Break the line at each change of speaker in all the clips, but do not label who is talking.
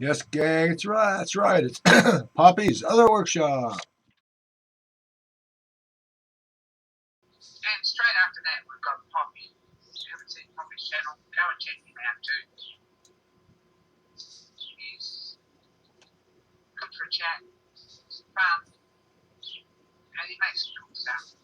Yes, gang, it's right. That's right. It's Poppy's other workshop.
And straight after that, we've got Poppy. If you haven't seen Poppy's channel, go and check him out too. He's good for a chat, he's fun, and he makes cool stuff.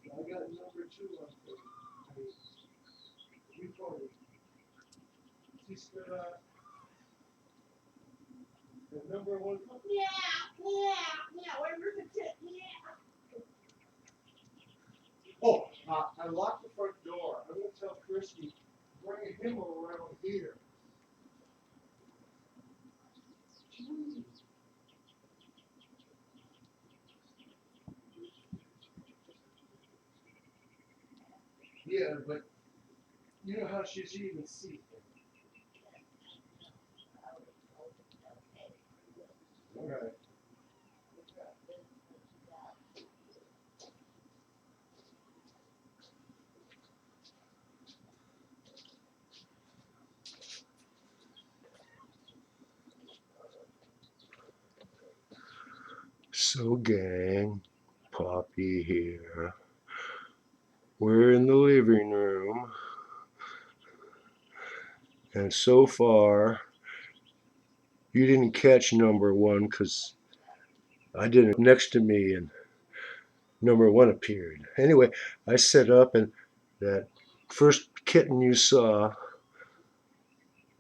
I got number 2 on recording. The number 1.
Yeah, where's the tip? Yeah.
Oh, I locked the front door. I'm going to tell Christy, bring him around here. Yeah, but you know how she even see. All right. So, gang, Poppy here. We're in the living room, and so far, you didn't catch number 1 because I didn't next to me, and number 1 appeared. Anyway, I set up, and that first kitten you saw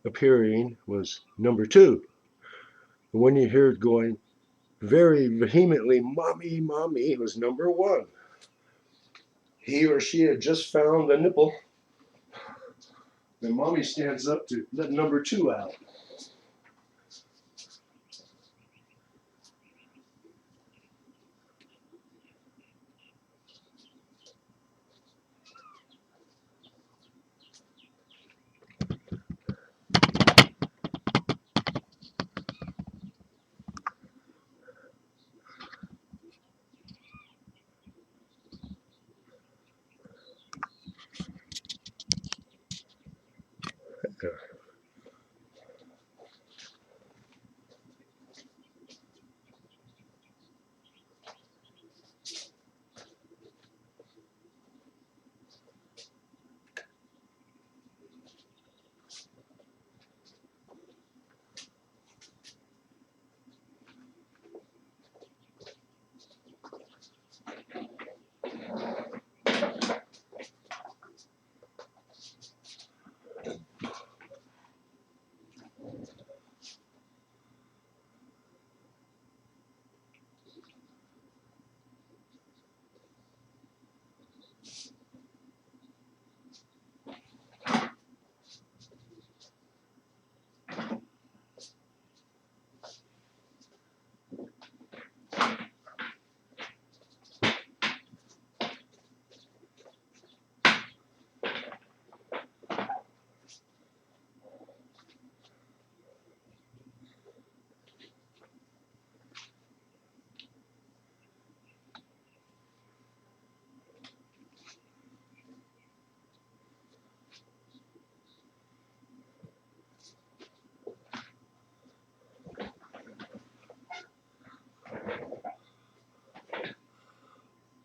appearing was number 2. And when you hear it going very vehemently, "Mommy, mommy," it was number 1. He or she had just found the nipple. And mommy stands up to let number 2 out.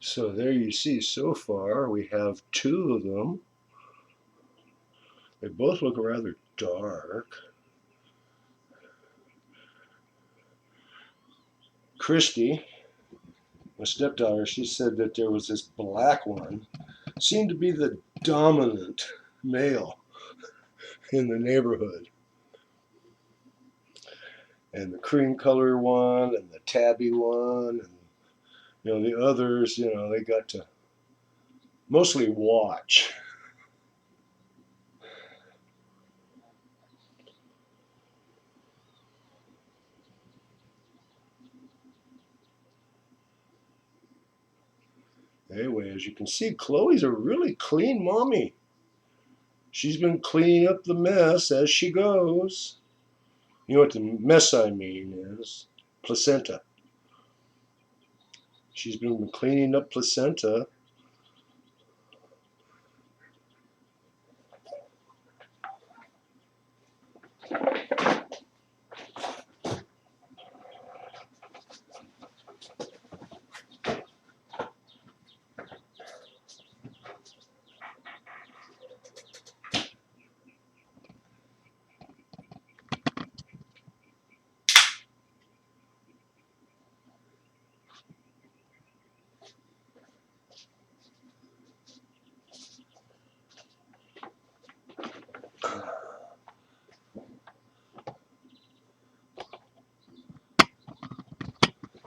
So there you see, so far we have 2 of them. They both look rather dark. Christy, my stepdaughter, she said that there was this black one, seemed to be the dominant male in the neighborhood. And the cream color one and the tabby one, and the others, they got to mostly watch. Anyway, as you can see, Chloe's a really clean mommy. She's been cleaning up the mess as she goes. You know what the mess I mean is? Placenta. She's been cleaning up placenta.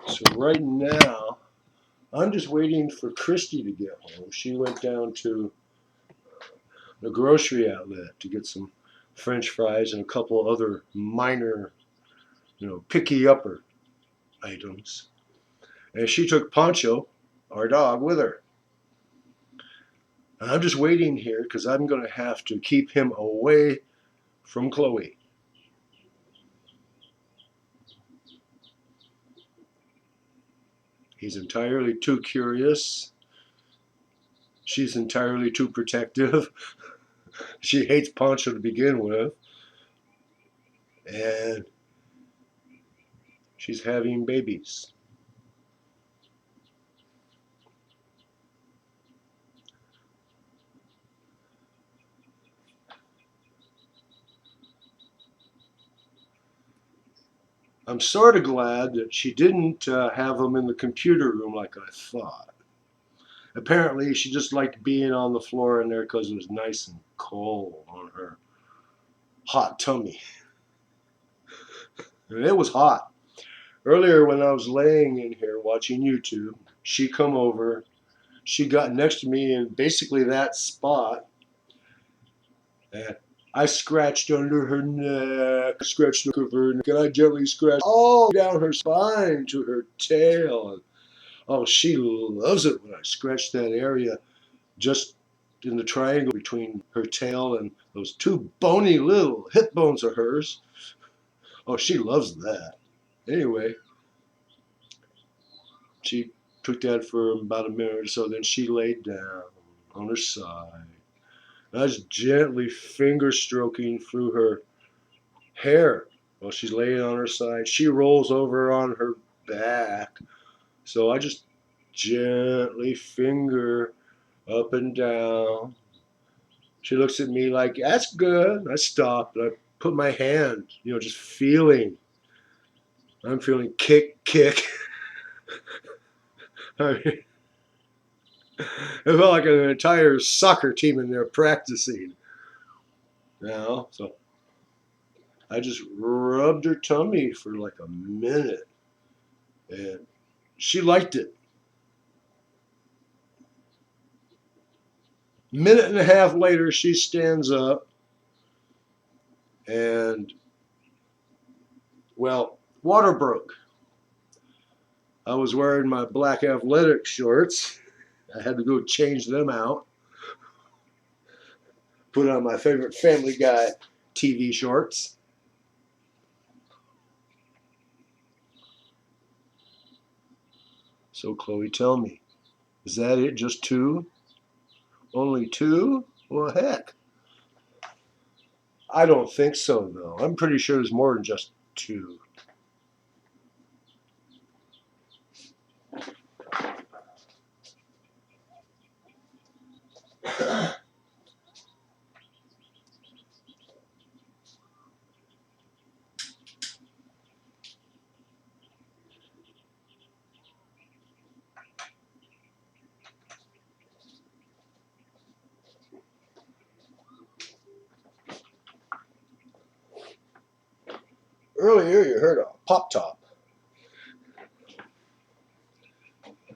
So right now, I'm just waiting for Christy to get home. She went down to the grocery outlet to get some French fries and a couple other minor, picky upper items. And she took Poncho, our dog, with her. And I'm just waiting here because I'm going to have to keep him away from Chloe. He's entirely too curious. She's entirely too protective. She hates Poncho to begin with. And she's having babies. I'm sort of glad that she didn't have them in the computer room like I thought. Apparently, she just liked being on the floor in there because it was nice and cold on her hot tummy. And it was hot. Earlier when I was laying in here watching YouTube, she come over, she got next to me in basically that spot, and I scratched under her neck, scratched over her neck, and I gently scratched all down her spine to her tail. And, oh, she loves it when I scratch that area just in the triangle between her tail and those 2 bony little hip bones of hers. Oh, she loves that. Anyway, she took that for about a minute or so, then she laid down on her side. I was gently finger stroking through her hair while she's laying on her side. She rolls over on her back, so I just gently finger up and down. She looks at me like, that's good. I stopped. I put my hand, just feeling. I'm feeling kick, kick. I mean, it felt like an entire soccer team in there practicing. So I just rubbed her tummy for like a minute, and she liked it. Minute and a half later, she stands up, and, well, water broke. I was wearing my black athletic shorts. I had to go change them out. Put on my favorite Family Guy TV shorts. So Chloe, tell me, is that it? Just 2? Only 2? Well, heck. I don't think so, though. I'm pretty sure there's more than just 2. Earlier you heard a pop top.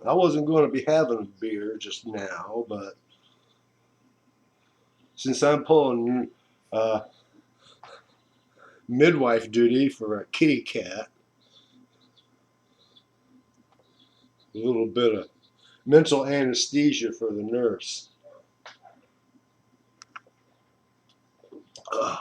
I wasn't going to be having beer just now, but since I'm pulling midwife duty for a kitty cat, a little bit of mental anesthesia for the nurse. Ugh.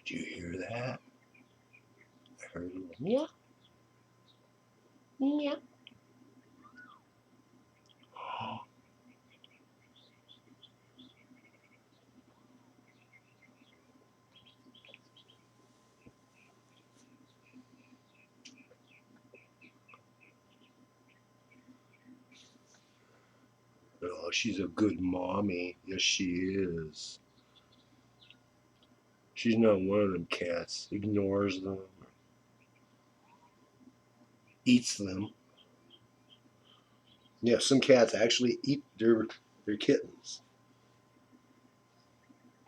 Did you hear that? I heard a little meow. Meow. Oh, she's a good mommy. Yes, she is. She's not one of them cats. Ignores them. Eats them. Yeah, some cats actually eat their kittens.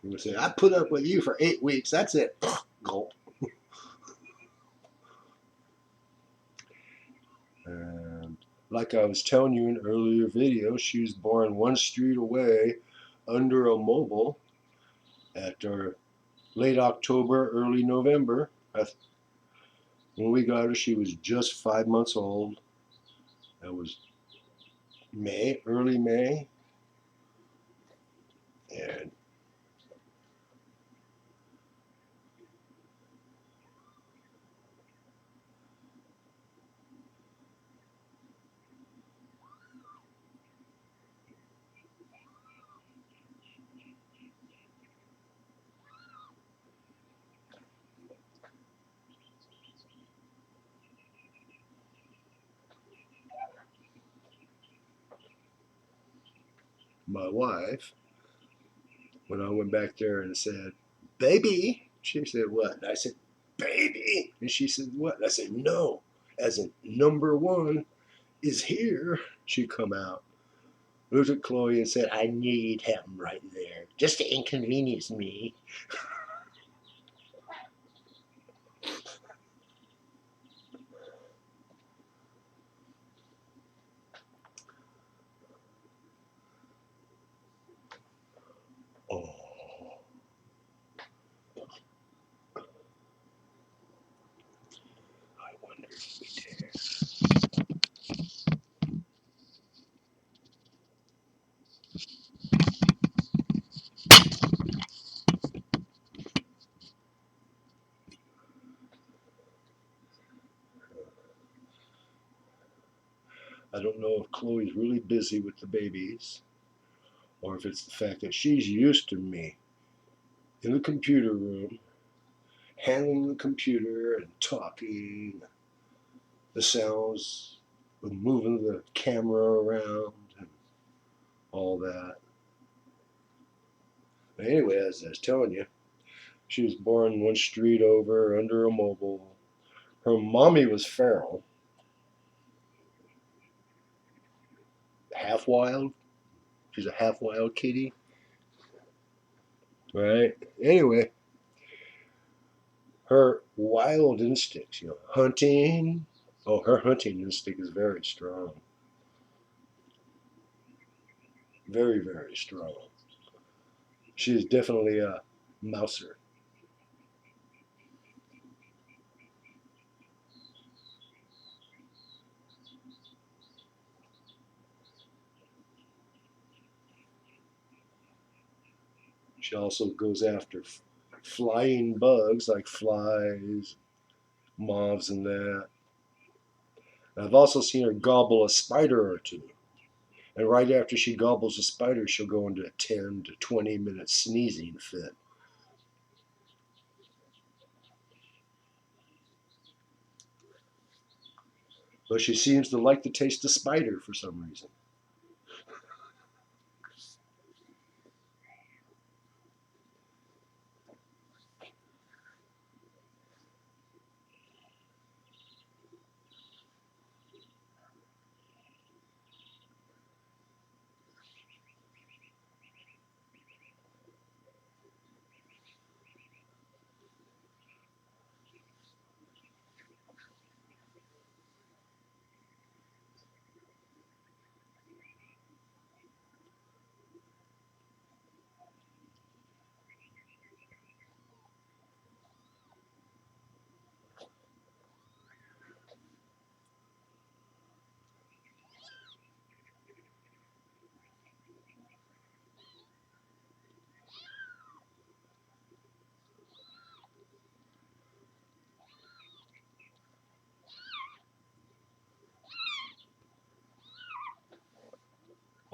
You say, I put up with you for 8 weeks. That's it. Gulp. And like I was telling you in an earlier video, she was born one street away under a mobile at late October, early November. When we got her, she was just 5 months old. That was May, early May. And my wife, when I went back there and said, baby, she said, what? And I said, baby. And she said, what? And I said, no, as in number one is here. She come out, looked at Chloe and said, I knew you'd have him right there, just to inconvenience me. Oh, I wonder if we dare. I don't know if Chloe's really busy with the babies or if it's the fact that she's used to me in the computer room, handling the computer and talking, the sounds of moving the camera around and all that. But anyway, as I was telling you, she was born one street over under a mobile. Her mommy was feral, half wild. She's a half wild kitty. Right? Anyway, her wild instincts, hunting. Oh, her hunting instinct is very strong. Very, very strong. She is definitely a mouser. She also goes after flying bugs like flies, moths, and that. And I've also seen her gobble a spider or two. And right after she gobbles a spider, she'll go into a 10 to 20-minute sneezing fit. But she seems to like the taste of spider for some reason.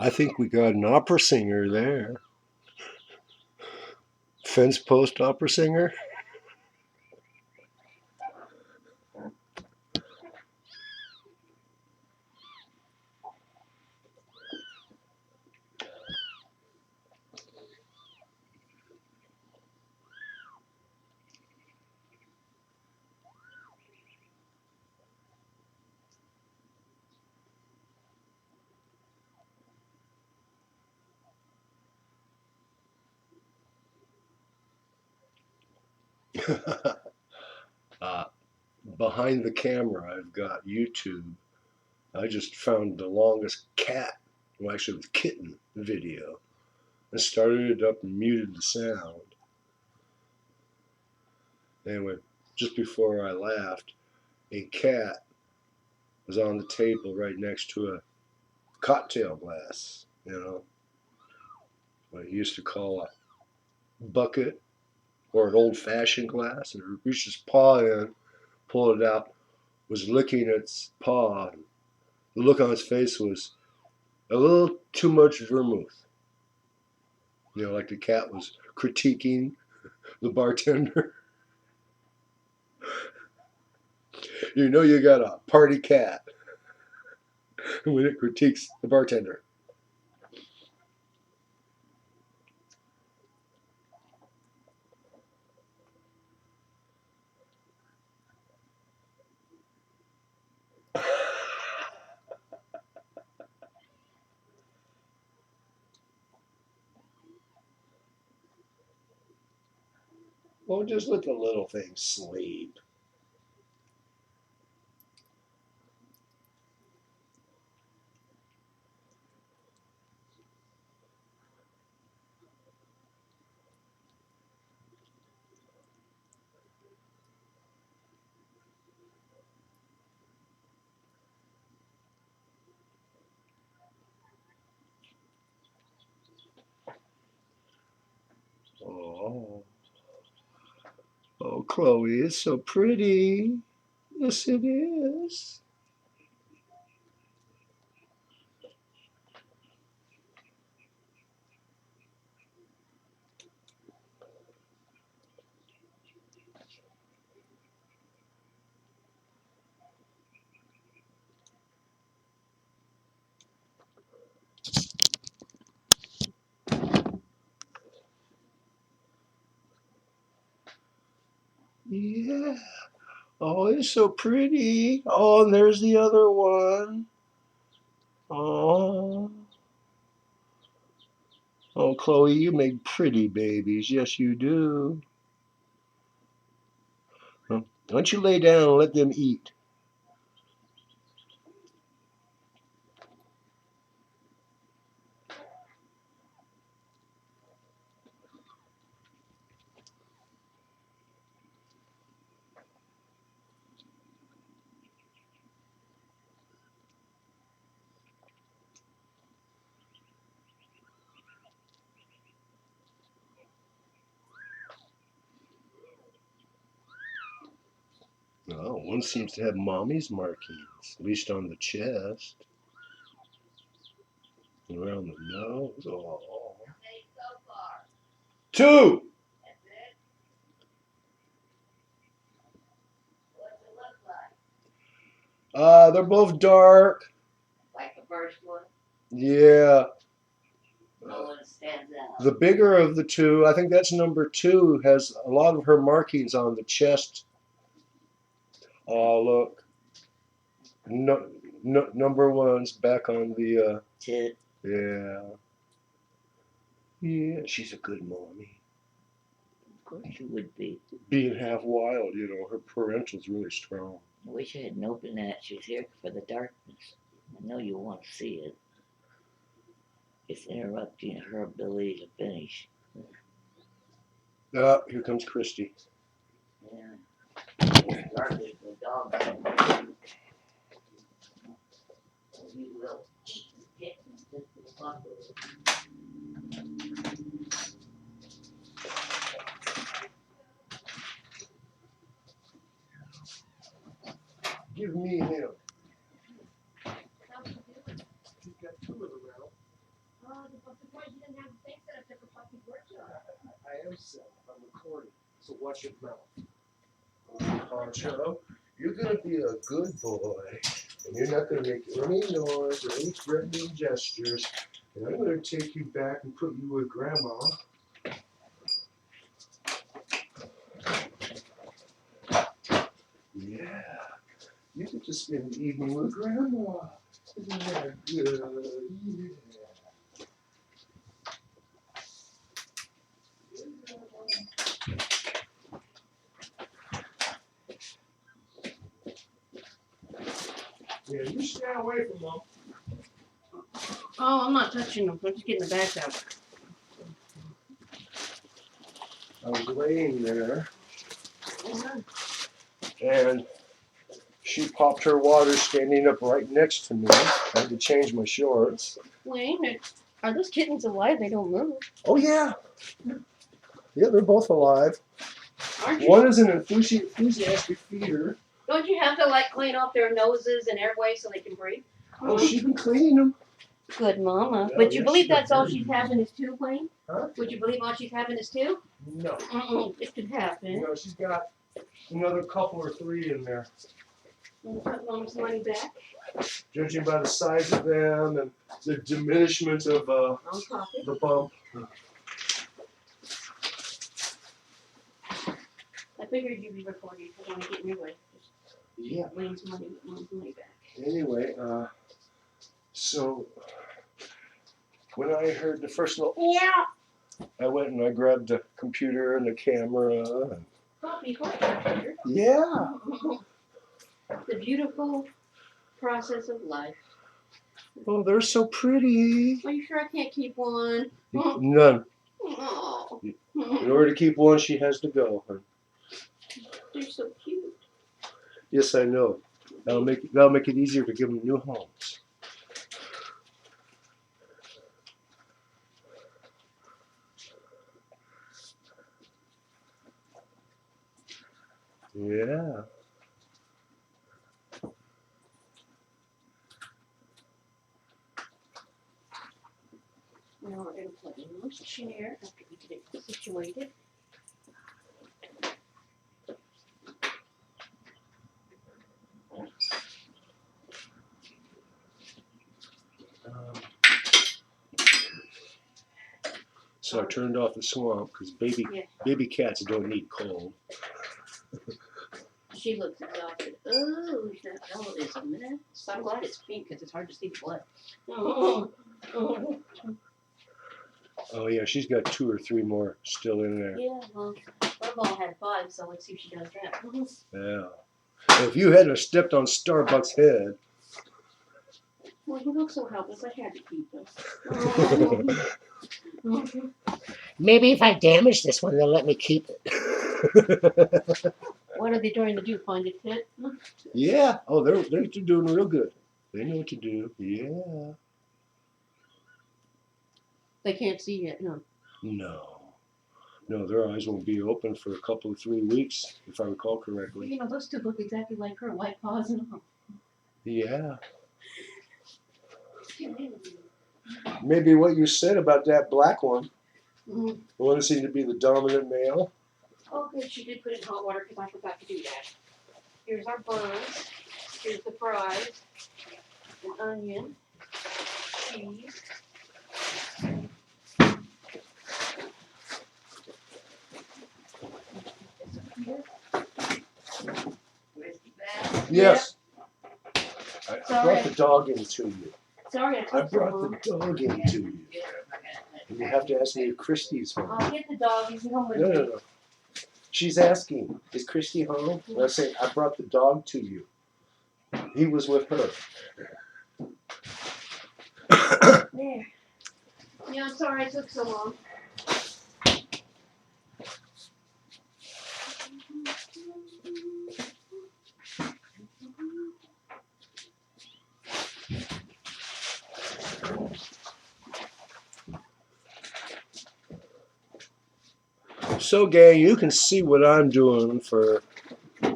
I think we got an opera singer there. Fence post opera singer. uh, Behind the camera, I've got YouTube. I just found the longest cat, well, actually, it was kitten video, and started it up and muted the sound. Anyway, just before I laughed, a cat was on the table right next to a cocktail glass, what you used to call a bucket or an old fashioned glass, and it reached his paw in, pulled it out, was licking its paw. The look on his face was a little too much vermouth. Like the cat was critiquing the bartender. You got a party cat when it critiques the bartender. Well, just let the little thing sleep. Oh, oh, Chloe is so pretty. Yes, it is. Yeah. Oh, it's so pretty. Oh, and there's the other one. Oh. Oh, Chloe, you make pretty babies. Yes, you do. Huh? Why don't you lay down and let them eat? Oh, one seems to have mommy's markings, at least on the chest, and around the nose. Oh. Two! They're both dark.
Like the first one?
Yeah.
No one stands out.
The bigger of the two, I think that's number two, has a lot of her markings on the chest. Oh, look. No, no, number one's back on the,
Tit.
yeah. Yeah, she's a good mommy.
Of course you would be.
Being half wild, her parental's really strong.
I wish I hadn't opened that. She's here for the darkness. I know you want to see it. It's interrupting her ability to finish.
Ah, here comes Christy.
Yeah. It's garbage for dogs. You will eat the kittens. This is fun.
Give me him. He's got two of them out. recording, so watch your mouth. Poncho, you're gonna be a good boy, and you're not gonna make any noise or any threatening gestures. And I'm gonna take you back and put you with Grandma. Yeah, you get to spend the evening with Grandma. Isn't that good? Yeah. Yeah, you stay away from Mom.
Oh, I'm not touching them. I'm just getting the bags out.
I was laying there, and she popped her water standing up right next to me. I had to change my shorts.
Wayne, are those kittens alive? They don't move.
Oh, yeah. Yeah, they're both alive.
Aren't you?
One is an enthusiastic feeder.
Don't you have to like clean off their noses and airways so they can breathe?
Oh, she's been cleaning them.
Good mama.
Yeah,
Would you
yeah,
believe
she
that's
got
all
very
she's
good.
having is two, Wayne?
Huh?
Would you believe all she's having is two?
No.
It could happen.
You know, she's got another couple or three in there.
Want to put Mom's money back?
Judging by the size of them and the diminishment of
Mom's pocket.
the bump.
I figured you'd be recording because I want to get in your way.
Yeah.
Wayne's money, Mom's money back.
Anyway, so when I heard the first little meow, I went and I grabbed the computer and the camera. And
Coffee, computer.
yeah.
The beautiful process of life.
Oh, they're so pretty.
Are you sure I can't keep one?
None.
Oh.
In order to keep one, she has to go.
They're so cute.
Yes, I know. That'll make it easier to give them new homes. Yeah.
Now we're going to put in Mom's chair after we get it situated.
So I turned off the swamp because baby cats don't need cold.
She looks exhausted. Oh, that color is a mess. I'm glad it's pink because it's hard to see the blood. Oh.
Oh yeah, she's got 2 or 3 more still in there.
Yeah, well, Furball had 5, so let's see if she does that.
Yeah. If you hadn't have stepped on Starbucks' head.
Well, he looks so helpless. I had to keep him.
Maybe if I damage this one, they'll let me keep it.
What are they trying to do? Find a tit?
Yeah. Oh, they're doing real good. They know what to do. Yeah.
They can't see yet, huh?
No, their eyes won't be open for a couple of 3 weeks, if I recall correctly.
You know, those two look exactly like her, white paws and all.
Yeah. Maybe what you said about that black one,
Mm-hmm.
the one that seemed to be the dominant male.
Oh, good. She did put it in hot water because I forgot to do that. Here's our buns. Here's the fries. An onion. Cheese. Where's the bag?
Yes. I
Sorry.
brought the dog into you.
Sorry, I
I
took
brought
some.
the dog into you. And you have to ask me if Christy's home.
I'll get the dog. He's home with
No,
me.
no. She's asking, is Christy home? And I say, I brought the dog to you. He was with her.
There. Yeah, I'm sorry it took so long.
So, gang, you can see what I'm doing for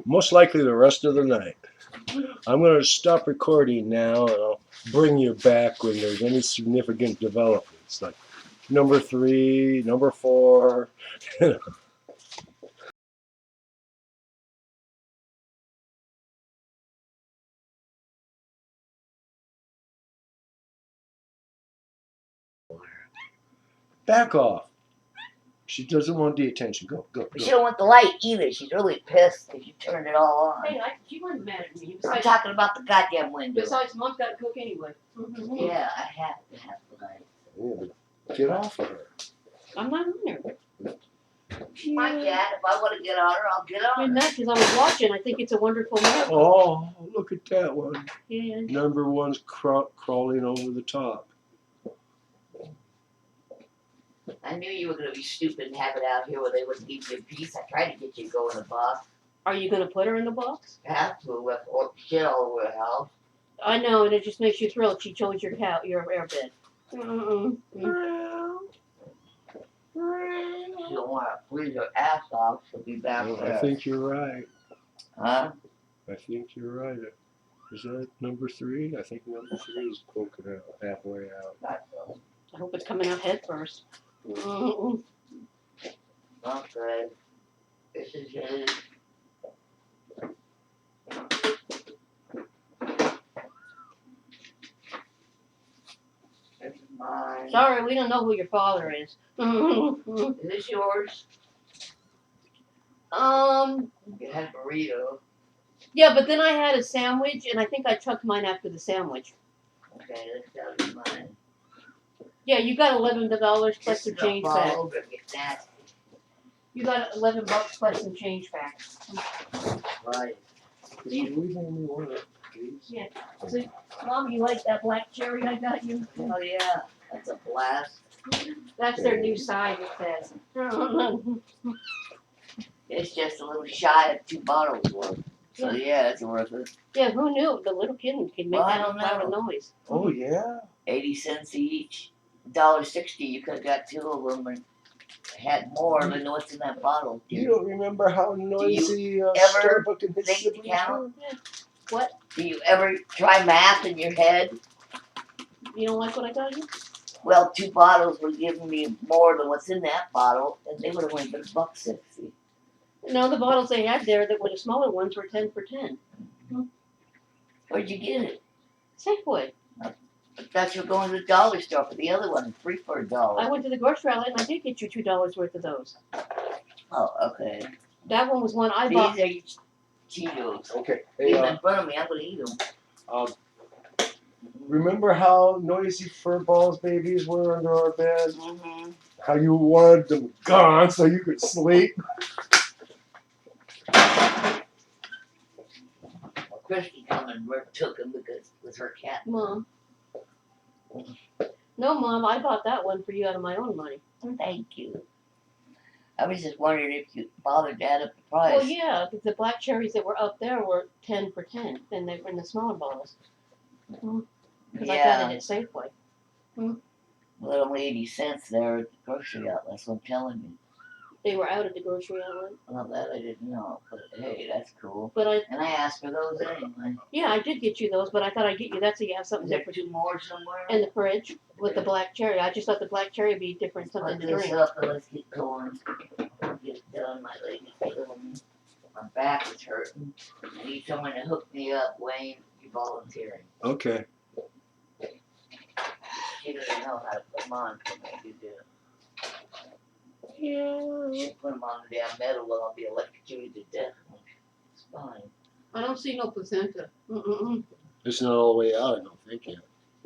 most likely the rest of the night. I'm going to stop recording now, and I'll bring you back when there's any significant developments, like number 3, number 4. Back off. She doesn't want the attention. Go, go,
But she
go.
don't want the light either. She's really pissed because you turned it all on.
Hey, she wasn't mad at me.
I'm talking about the goddamn window.
Besides, Mom's got to cook anyway.
Yeah, I have to have the light.
Yeah, but get off of her.
I'm not on there.
My cat, if I want to get on her, I'll get on
And
her.
that because I was watching. I think it's a wonderful miracle.
Oh, look at that one.
Yeah.
Number one's crawling over the top.
I knew you were going to be stupid and have it out here where they wouldn't give you a piece. I tried to get you to go in the box.
Are you going to put her in the box?
Have to, with shit all over the house.
I know, and it just makes you thrilled. She chose your airbed. Mm-mm.
She don't want to freeze her ass off. She'll be back
I
there.
think you're right.
Huh?
I think you're right. Is that number 3? I think number 3 is poking out halfway out.
I hope it's coming out head first. Mm-mm.
Okay. This is it. This is mine.
Sorry, we don't know who your father is.
Is this yours? You had a burrito.
Yeah, but then I had a sandwich, and I think I chucked mine after the sandwich.
Okay, that's gotta be mine.
Yeah, you got $11 plus some change back.
Over and get nasty.
You got $11 plus some change back.
Right.
Could you leave me one, please?
Yeah. So, Mom, you like that black cherry I got you?
Oh yeah, that's a blast.
That's their new sign, it says.
It's just a little shy of 2 bottles worth. So yeah, it's worth it.
Yeah, who knew the little kitten can make
Well, I
that
don't
loud of
know.
noise?
Oh, yeah.
80 cents each. $1.60. You could have got 2 of them and had more than what's in that bottle.
You don't remember how noisy
ever
Starbuck and his
think to
siblings
count?
were?
Do you ever try math in your head?
You don't like what I got you?
Well, 2 bottles would give me more than what's in that bottle, and they would have only been $1.60.
No, the bottles they had there that were the smaller ones were 10 for 10.
Where'd you get it?
Safeway.
I thought you were going to the dollar store for the other one, 3 for $1.
I went to the grocery outlet and I did get you $2 worth of those.
Oh, okay.
That one was one I bought.
These are your Cheetos.
Okay.
Leave
Hey,
them in front of me. I'm gonna eat them.
remember how noisy fur balls babies were under our bed?
Mm-hmm.
How you wanted them gone so you could sleep?
Christy come and took them because it was her cat.
Mom. No, Mom, I bought that one for you out of my own money.
Thank you. I was just wondering if you bothered to add up the price.
Well, yeah, the black cherries that were up there were 10 for 10, and they were in the smaller bottles. Because I got it at Safeway.
Well, only 80 cents there at the grocery outlet, that's what I'm telling you.
They were out at the grocery outlet.
Well, that I didn't know, but hey, that's cool.
But
And I asked for those anyway.
yeah, I did get you those, but I thought I'd get you that so you have
Is
something
there
different
2 more somewhere?
in the fridge with the black cherry. I just thought the black cherry would be different, something
Put
to
this
drink.
up and let's get going. Get it done, my legs are killing me. My back is hurting. I need someone to hook me up, Wayne. You volunteering.
Okay.
She doesn't know how to put them on for me to do.
Yeah.
She put them on the damn metal and I'll be electrocuted to death. It's fine.
I don't see no placenta. Mm-mm.
It's not all the way out, I don't think yet.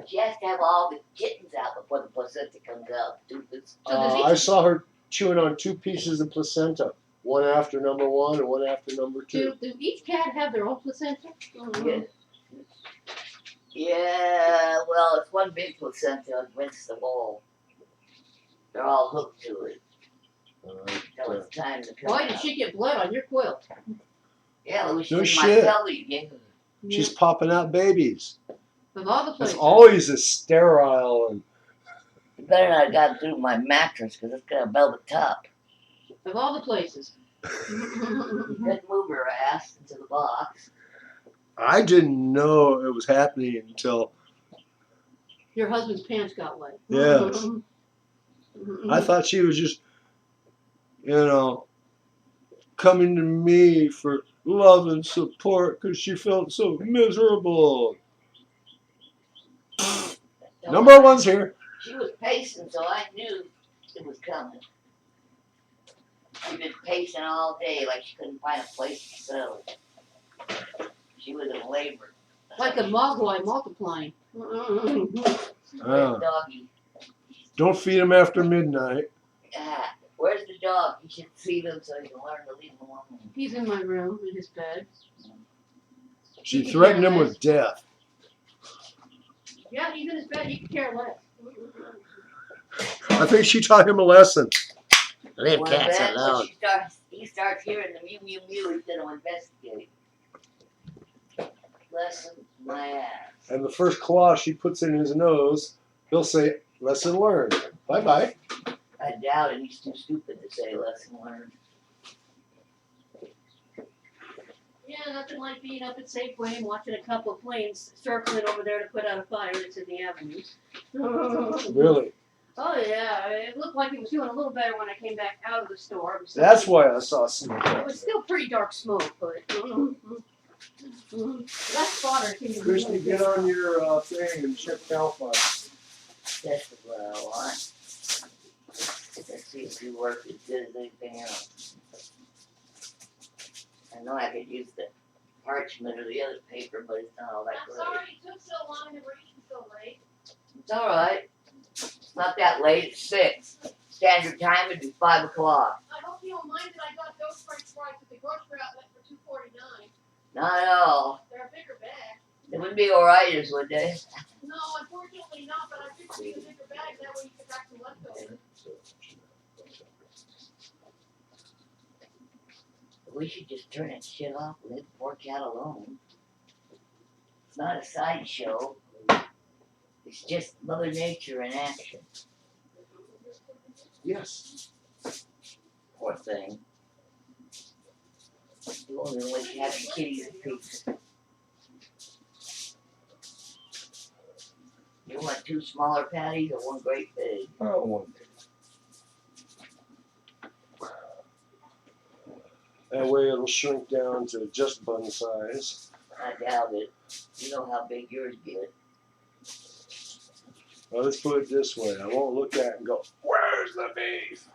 She has to have all the kittens out before the placenta comes out. Dude, it's
So does
I saw her chewing on 2 pieces of placenta. One after number 1 and one after number 2.
Do each cat have their own placenta?
Yeah. Yeah, well, it's one big placenta against the wall. They're all hooked to it. Till it's time to come
Why
out.
did she get blood on your quilt?
Yeah, it was
No
just my
shit.
belly again.
She's popping out babies.
Of all the
That's
places.
always a sterile and
You better not got through my mattress because it's got a velvet top.
Of all the places.
You couldn't move her ass into the box.
I didn't know it was happening until
Your husband's pants got wet.
Yes. I thought she was just, coming to me for love and support because she felt so miserable. Number 1's here.
She was pacing, so I knew it was coming. She'd been pacing all day like she couldn't find a place to settle. She was in labor.
Like a mogwai multiplying.
Where's doggy?
Don't feed him after midnight.
Where's the dog? You should feed him so he can learn to leave him alone.
He's in my room, in his bed.
She threatened him with death.
Yeah, he's in his bed. He can care less.
I think she taught him a lesson.
Leave
When
cats
that- when
alone.
he starts hearing the mew mew mew, he's gonna investigate. Lesson my ass.
And the first claw she puts in his nose, he'll say, lesson learned. Bye-bye.
I doubt it. He's too stupid to say lesson learned.
Yeah, nothing like being up at Safeway and watching a couple of planes circling over there to put out a fire that's in the avenues.
Really.
Oh yeah, it looked like it was doing a little better when I came back out of the store. It was still-
That's why I saw smoke.
It was still pretty dark smoke, but less fodder can
Christy, get on your thing and check Cal Fire.
That's what I want. Let's see if you work as good as anything else. I know I could use the parchment or the other paper, but it's not all that
I'm
great.
sorry it took so long and we're eating so late.
It's all right. It's not that late. It's 6. Standard time would be 5 o'clock.
I hope you don't mind that I got those French fries at the grocery outlet for $2.49.
Not at all.
They're a bigger bag.
They wouldn't be alright, would they?
No, unfortunately not, but I did see a bigger bag, that way you can pack some leftovers.
We should just turn that shit off and let the poor cat alone. It's not a sideshow. It's just Mother Nature in action.
Yes.
Poor thing. The only way to have the kitties in peace. You want 2 smaller patties or 1 great big?
Oh, one. That way it'll shrink down to just bun size.
I doubt it. You know how big yours get.
Well, let's put it this way. I won't look at it and go, where's the beef?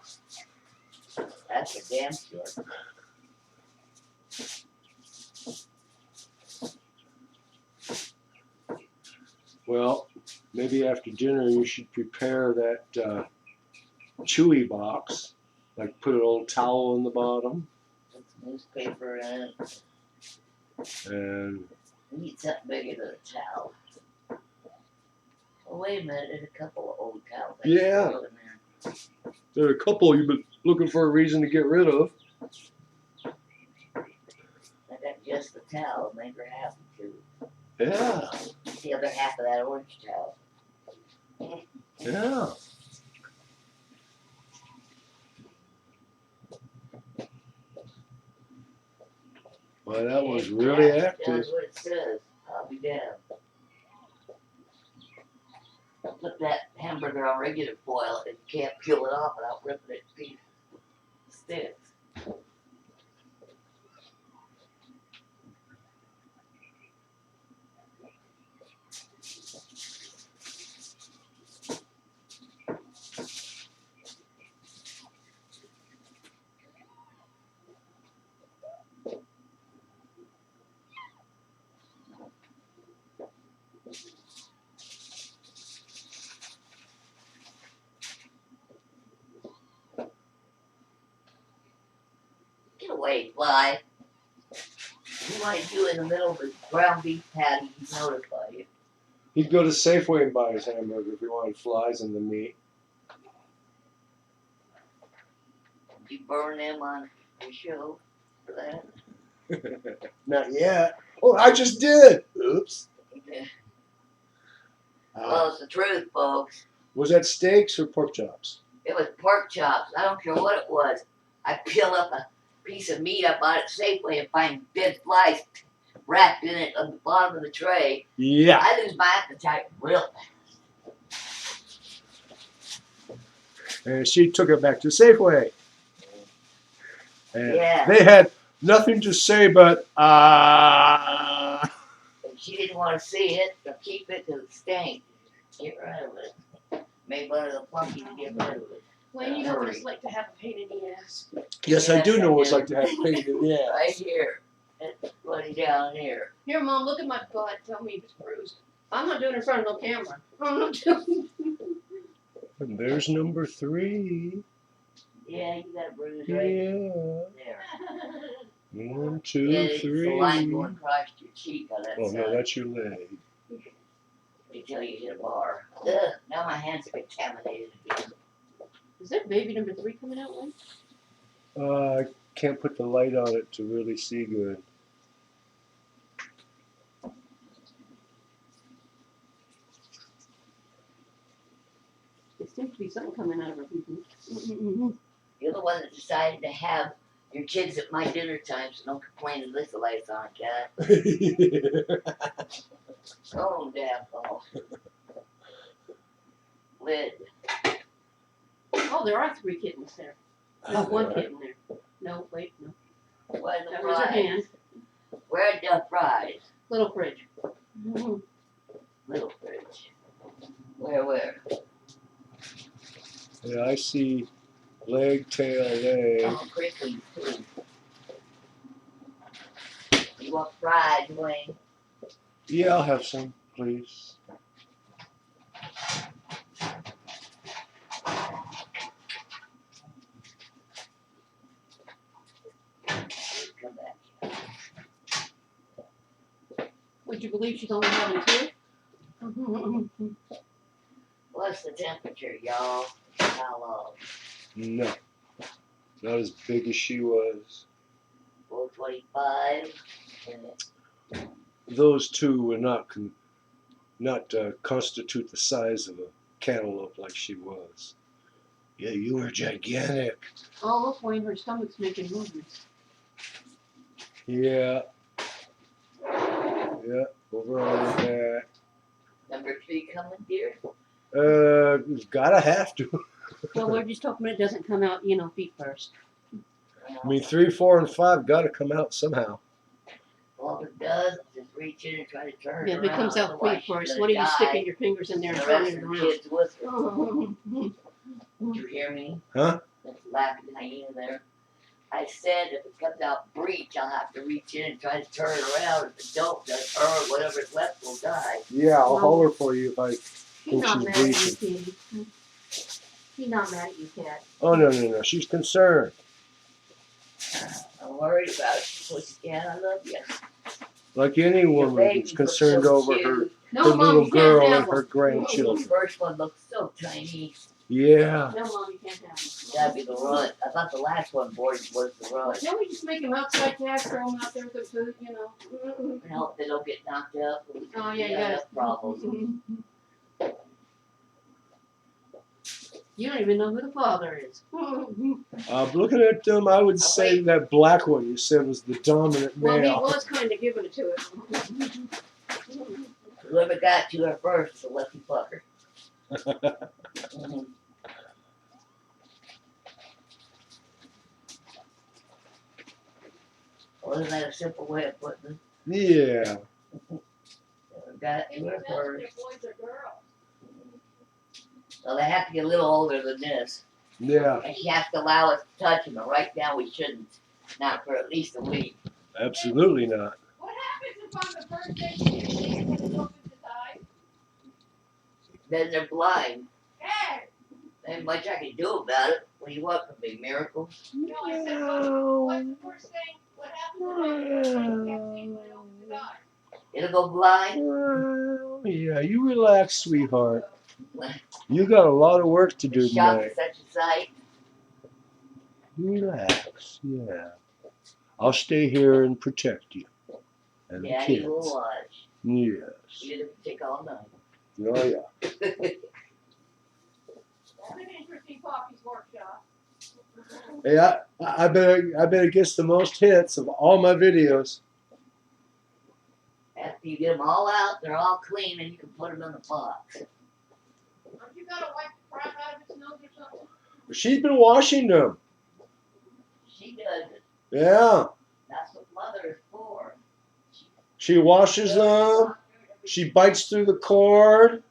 That's for damn sure.
Well, maybe after dinner you should prepare that chewy box. Like put an old towel in the bottom.
Put some newspaper in it.
And
We need something bigger than a towel. Oh, wait a minute, there's a couple of old towels. I can
Yeah.
throw in there.
there are a couple you've been looking for a reason to get rid of.
I got just the towel, make her happy too.
Yeah.
The other half of that orange towel.
Yeah. Well, that was really
Yeah,
active.
That's what it says. I'll be damned. I put that hamburger on regular foil and you can't peel it off without ripping it to pieces. It sticks. Get away, fly. You might do in the middle of the ground beef patty, he'd notify you.
He'd go to Safeway and buy his hamburger if he wanted flies in the meat.
You burn them on your show for that?
Not yet. Oh, I just did. Oops.
Well, it's the truth, folks.
Was that steaks or pork chops?
It was pork chops. I don't care what it was. I peel up a piece of meat up on it Safeway and find dead flies wrapped in it on the bottom of the tray.
Yeah.
I lose my appetite real fast.
And she took it back to Safeway. And
Yeah.
they had nothing to say but,
And she didn't want to see it or keep it because it stank. Get rid of it. Made one of the flunkies get rid of it.
Wayne, you know what it's like to have a pain in the ass.
Yes, I do
Yes, I
know what it's
do.
like to have pain in the ass.
Right here. It's bloody down here.
Here, Mom, look at my butt. Tell me if it's bruised. I'm not doing it in front of no camera. I'm not doing
And there's number 3.
Yeah, you got a bruise right
Yeah.
there.
1,
Yeah,
2,
it's the line
3.
going across your cheek on that
Oh
side.
no, that's your leg.
Until you hit a bar. Ugh, now my hand's contaminated again.
Is there baby number 3 coming out, Wayne?
I can't put the light on it to really see good.
There seems to be something coming out of her. Mm-mm-mm.
You're the one that decided to have your kids at my dinner time, so don't complain and leave the lights on, cat. Oh, damn, oh. Lid.
Oh, there are 3 kittens there. No, 1 kitten there. No, wait, no.
Where's the
That was her
fries?
hand.
Where'd the fries?
Little fridge. Mhm.
Little fridge. Where?
Yeah, I see leg, tail, leg.
Oh, crinkly too. You want fries, Wayne?
Yeah, I'll have some, please.
Come back.
Would you believe she's only having 2? Mhm.
What's the temperature, y'all? How low?
No, not as big as she was.
425.
Those 2 would not constitute the size of a cantaloupe like she was. Yeah, you were gigantic.
Oh, look, Wayne, her stomach's making movements.
Yeah. Yeah, over on her back.
Number 3 coming, dear?
Gotta have to.
Well, we're just hoping it doesn't come out, feet first.
I mean, 3, 4, and 5 gotta come out somehow.
Well, if it does, just reach in and try to turn
Yeah,
it
if it
around.
comes out
Otherwise
feet
she's
first,
gonna
what are you
die,
sticking your fingers in there
and
and
the rest
turning
of
it
the
around?
kids with her.
Mhm.
Did you hear me?
Huh?
That's laughing hyena there. I said if it comes out breech, I'll have to reach in and try to turn it around. If it don't, then her or whatever's left will die.
Yeah, I'll
Well,
holler for you if I
He's
think
not
she's
mad at you,
breathing.
Kitty. He's not mad at you, Cat.
Oh, no. She's concerned.
I'm worried about it. Pussycat, I love you.
Like any
Your
woman
babies
who's
look
concerned
so
over her,
cute.
No,
her
Mom,
little
you
girl
can't
and
have
her
one.
The
grandchildren.
first one looks so tiny.
Yeah.
No, Mom, you can't have one.
That'd be the runt. I thought the last one was the runt.
Can't we just make him outside cats, throw him out there with their food, Mm-mm.
And hope they don't get knocked up.
Oh, yeah,
We got
yeah.
enough problems.
You don't even know who the father is.
Looking at them, I would say that black one you said was the dominant
Well, he
male.
was kind of giving it to him.
Whoever got to her first is a lucky fucker. Mhm. Wasn't that a simple way of putting it?
Yeah.
Whoever got to her first.
boys or girls.
So they have to get a little older than this.
Yeah.
And she has to allow us to touch them, but right now we shouldn't. Not for at least a week.
Absolutely not.
What happens if on the first day she opens his eyes?
Then they're blind.
Hey!
Ain't much I can do about it. What do you want from me, miracles?
No, I said, what's the first thing? What happens if on the first day he can't see when he opens his eyes?
It'll go blind.
Well, yeah, you relax, sweetheart. You got a lot of work to do
The shock
tonight.
is such a sight.
Relax, yeah. I'll stay here and protect you. And the
Yeah,
kids.
you will watch.
Yes.
Even if it take all night.
Oh, yeah.
That's an interesting Poppy's workshop.
Hey, I bet it gets the most hits of all my videos.
After you get them all out, they're all clean, and you can put them in the box.
Aren't you gotta wipe the crap out of its nose or something?
She's been washing them.
She does it.
Yeah.
That's what mother is for.
She washes them. She bites through the cord.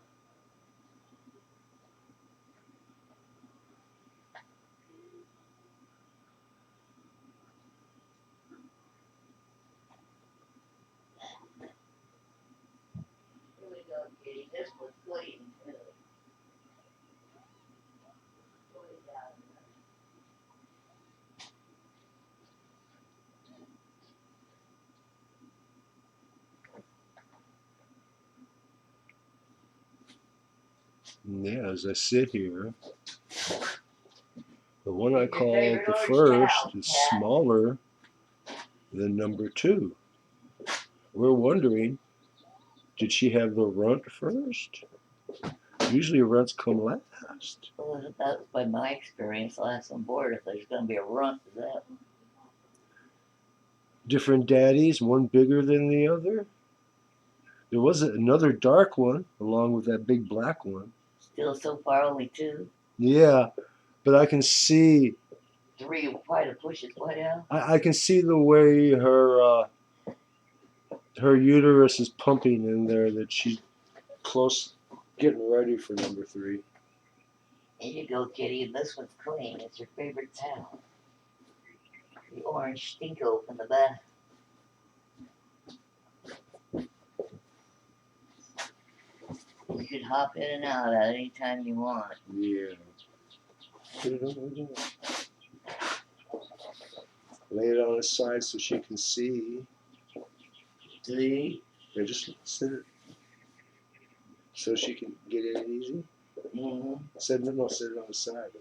Yeah, as I sit here, the one I
Your
called
favorite
the
orange
first
cow,
is
Cat.
smaller than number 2. We're wondering, did she have the runt first? Usually runts come last.
Well, that's by my experience last on board. If there's going to be a runt, is that
Different daddies, one bigger than the other. There was another dark one along with that big black one.
still so far only 2?
Yeah, but I can see
3 will probably push its way out.
I can see the way her uterus is pumping in there, that she's close, getting ready for number 3.
Here you go, kitty. And this one's clean. It's your favorite towel. The orange stinko from the bath. You can hop in and out at any time you want.
Yeah. Lay it on his side so she can see.
See?
Yeah, just sit it so she can get in easy.
Mm-hmm.
Sit it on the side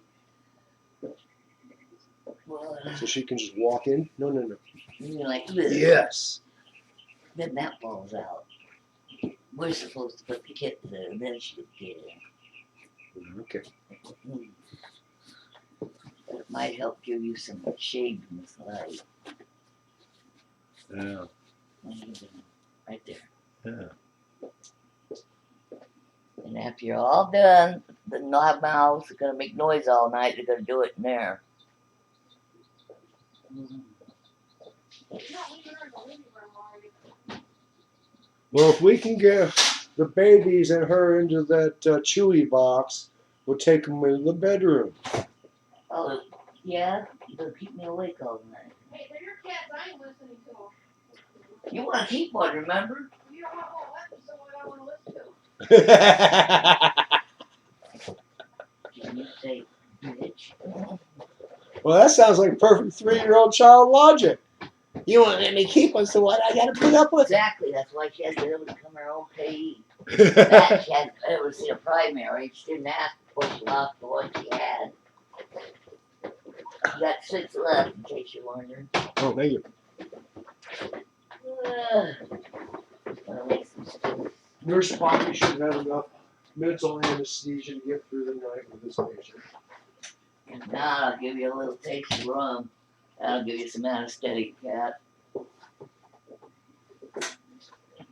Well,
so she can just walk in. No.
you're like this.
Yes.
Then that falls out. We're supposed to put the kitten there, and then she would get in.
Okay.
But it might help give you some shade from this light.
Yeah.
Right there.
Yeah.
And after you're all done, the knob mouths are going to make noise all night. They're going to do it in there.
Well, if we can get the babies and her into that chewy box, we'll take them into the bedroom.
Oh, yeah? They'll keep me awake all night.
Hey, they're your cats. I ain't listening to them.
You want to keep one, remember?
You don't want a whole episode I want to listen to.
Can you say, bitch?
Well, that sounds like perfect 3-year-old child logic. You want to let me keep one, so what? I got to put up with
Exactly. That's why she hasn't been able to become her own payee. That she hasn't been able to see a primary. She didn't ask before she lost the one she had. You got 6 left, in case you're wondering.
Oh, thank you.
Wanna make some stew?
Nurse Poppy should have enough mental anesthesia to get through the night with this patient.
And now I'll give you a little taste of rum. That'll give you some anesthetic, Cat.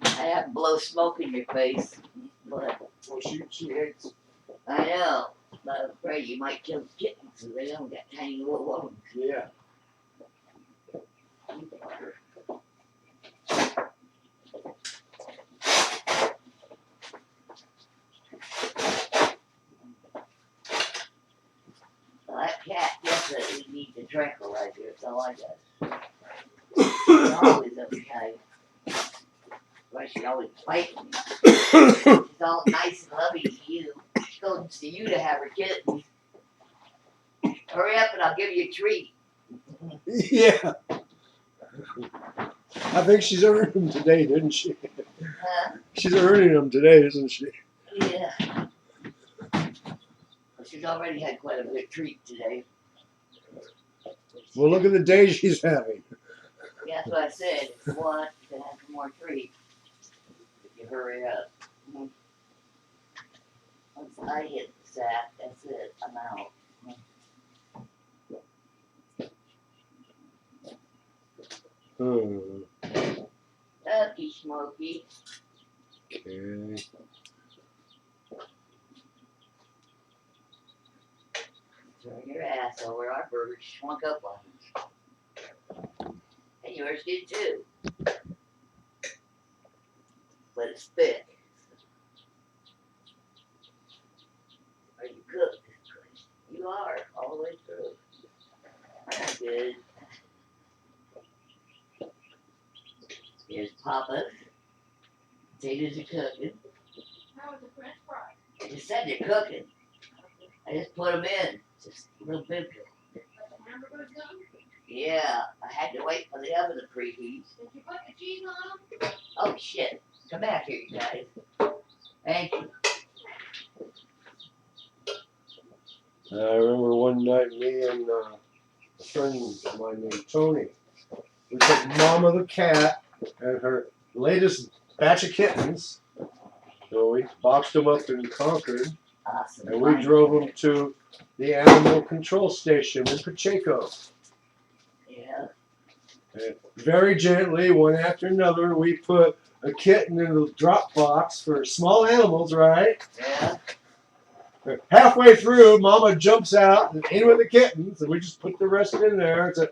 I have to blow smoke in your face, but
Well, she hates.
I know. But I'm afraid you might kill the kittens, so they don't got tiny little lungs.
Yeah.
Well, that cat definitely needs a tranquilizer. That's all I got. She's always uptight. Why she always fighting me? She's all nice and loving to you. She goes to you to have her kittens. Hurry up and I'll give you a treat.
Yeah. I think she's earned them today, didn't she? She's earning them today, isn't she?
Yeah. Well, she's already had quite a good treat today.
Well, look at the day she's having.
Yeah, that's what I said. If you want, you can have some more treats. If you hurry up. Once I hit the sack, that's it. I'm out. Okay, Smokey.
Okay.
Turn your ass over. Our burger shrunk up on us. And yours did too. But it's thick. Are you cooked? You are, all the way through. That's good. Here's Papa's. Potatoes are cooking.
How was the French fries?
I just said they're cooking. I just put them in. Just a little bit.
Like the hamburgers done?
Yeah, I had to wait for the oven to preheat.
Did you put the cheese on them?
Oh shit. Come back here, you guys. Thank you.
I remember one night me and a friend of mine named Tony, we took Mama the cat and her latest batch of kittens. So we boxed them up in Concord,
Awesome.
and we drove them to the animal control station in Pacheco.
Yeah.
And very gently, one after another, we put a kitten in the drop box for small animals, right?
Yeah.
Halfway through, Mama jumps out and in with the kittens, and we just put the rest in there and said,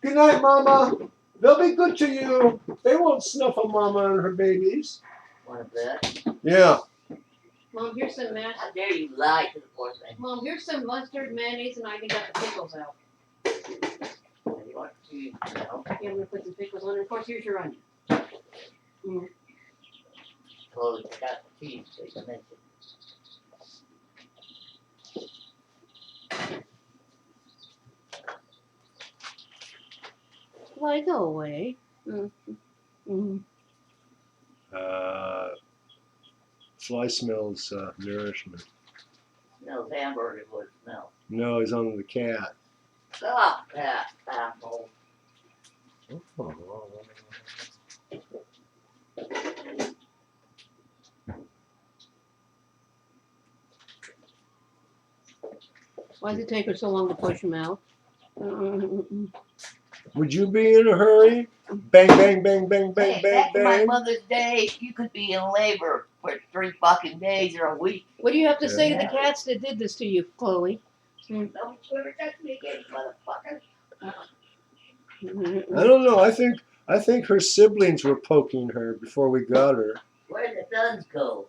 "Good night, Mama. They'll be good to you. They won't snuff on Mama and her babies."
Want a bet?
Yeah.
Mom, here's some
How dare you lie to the poor thing?
Mom, here's some mustard, mayonnaise, and I even got the pickles out.
You want to, you know,
Yeah, I'm gonna put some pickles on. And of course, here's your onion.
totally forgot the cheese, so you mentioned.
Why go away?
Fly smells nourishment.
Smells hamburger would smell.
No, he's on the cat.
Stop that, asshole.
Why does it take her so long to push him out?
Would you be in a hurry? Bang, bang, bang, bang, bang,
Hey,
bang,
back in my
bang.
Mother's Day, you could be in labor for 3 fucking days or a week.
What do you have to say to
Yeah.
the cats that did this to you, Chloe?
Don't you ever touch me again, motherfucker.
I don't know. I think her siblings were poking her before we got her.
Where'd the guns go?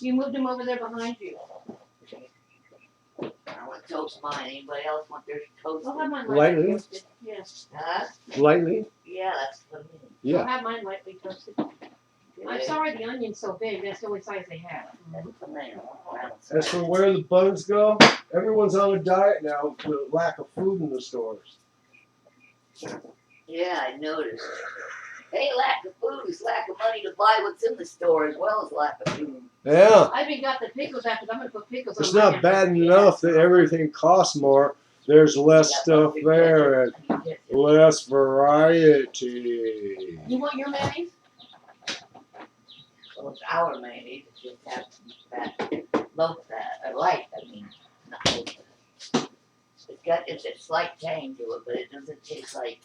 You moved him over there behind you.
I want toast mine. Anybody else want their toast?
I'll have mine
Lightly?
lightly toasted. Yes.
Huh?
Lightly?
Yeah, that's what I mean.
I'll
Yeah.
have mine lightly toasted. I'm sorry the onion's so big. That's the only size they have.
That's what I mean.
As for where the buns go, everyone's on a diet now with the lack of food in the stores.
Yeah, I noticed. Hey, lack of food is lack of money to buy what's in the store as well as lack of food.
Yeah.
I even got the pickles after. I'm gonna put pickles
It's
on mine
not bad
after.
enough that everything costs more. There's less stuff there and less variety.
You want your mayonnaise?
Well, it's our mayonnaise. It just has fat, low fat, or light. I mean, not low fat. It's a slight tang to it, but it doesn't taste like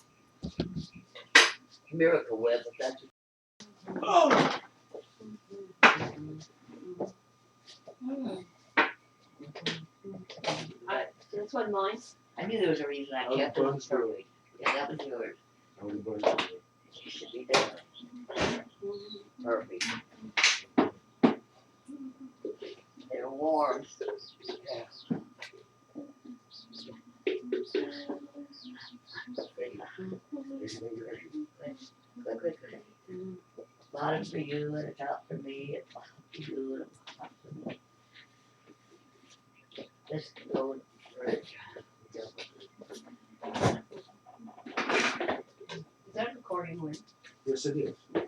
Miracle Whip. If that's
Oh.
This one mine.
I knew there was a reason I
How
kept
the
it
buns go?
perfect. Yeah, that was yours.
How the buns go?
You should be there. Perfect. They're warm. Yeah. Quick. Bottom for you and a top for me, and bottom for you and a top for me. This can go in the fridge.
Is that recording one?
Yes, it is.
Yeah,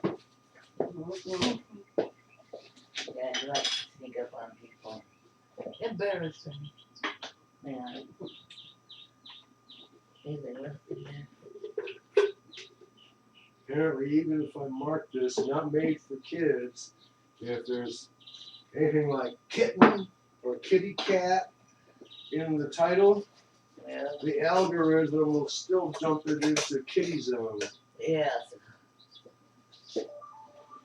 you like to sneak up on people. Embarrassing. Yeah. Hey, they left it there.
Apparently, even if I mark this not made for kids, if there's anything like kitten or kitty cat in the title,
Yeah.
the algorithm will still jump it into kitty zone.
Yes.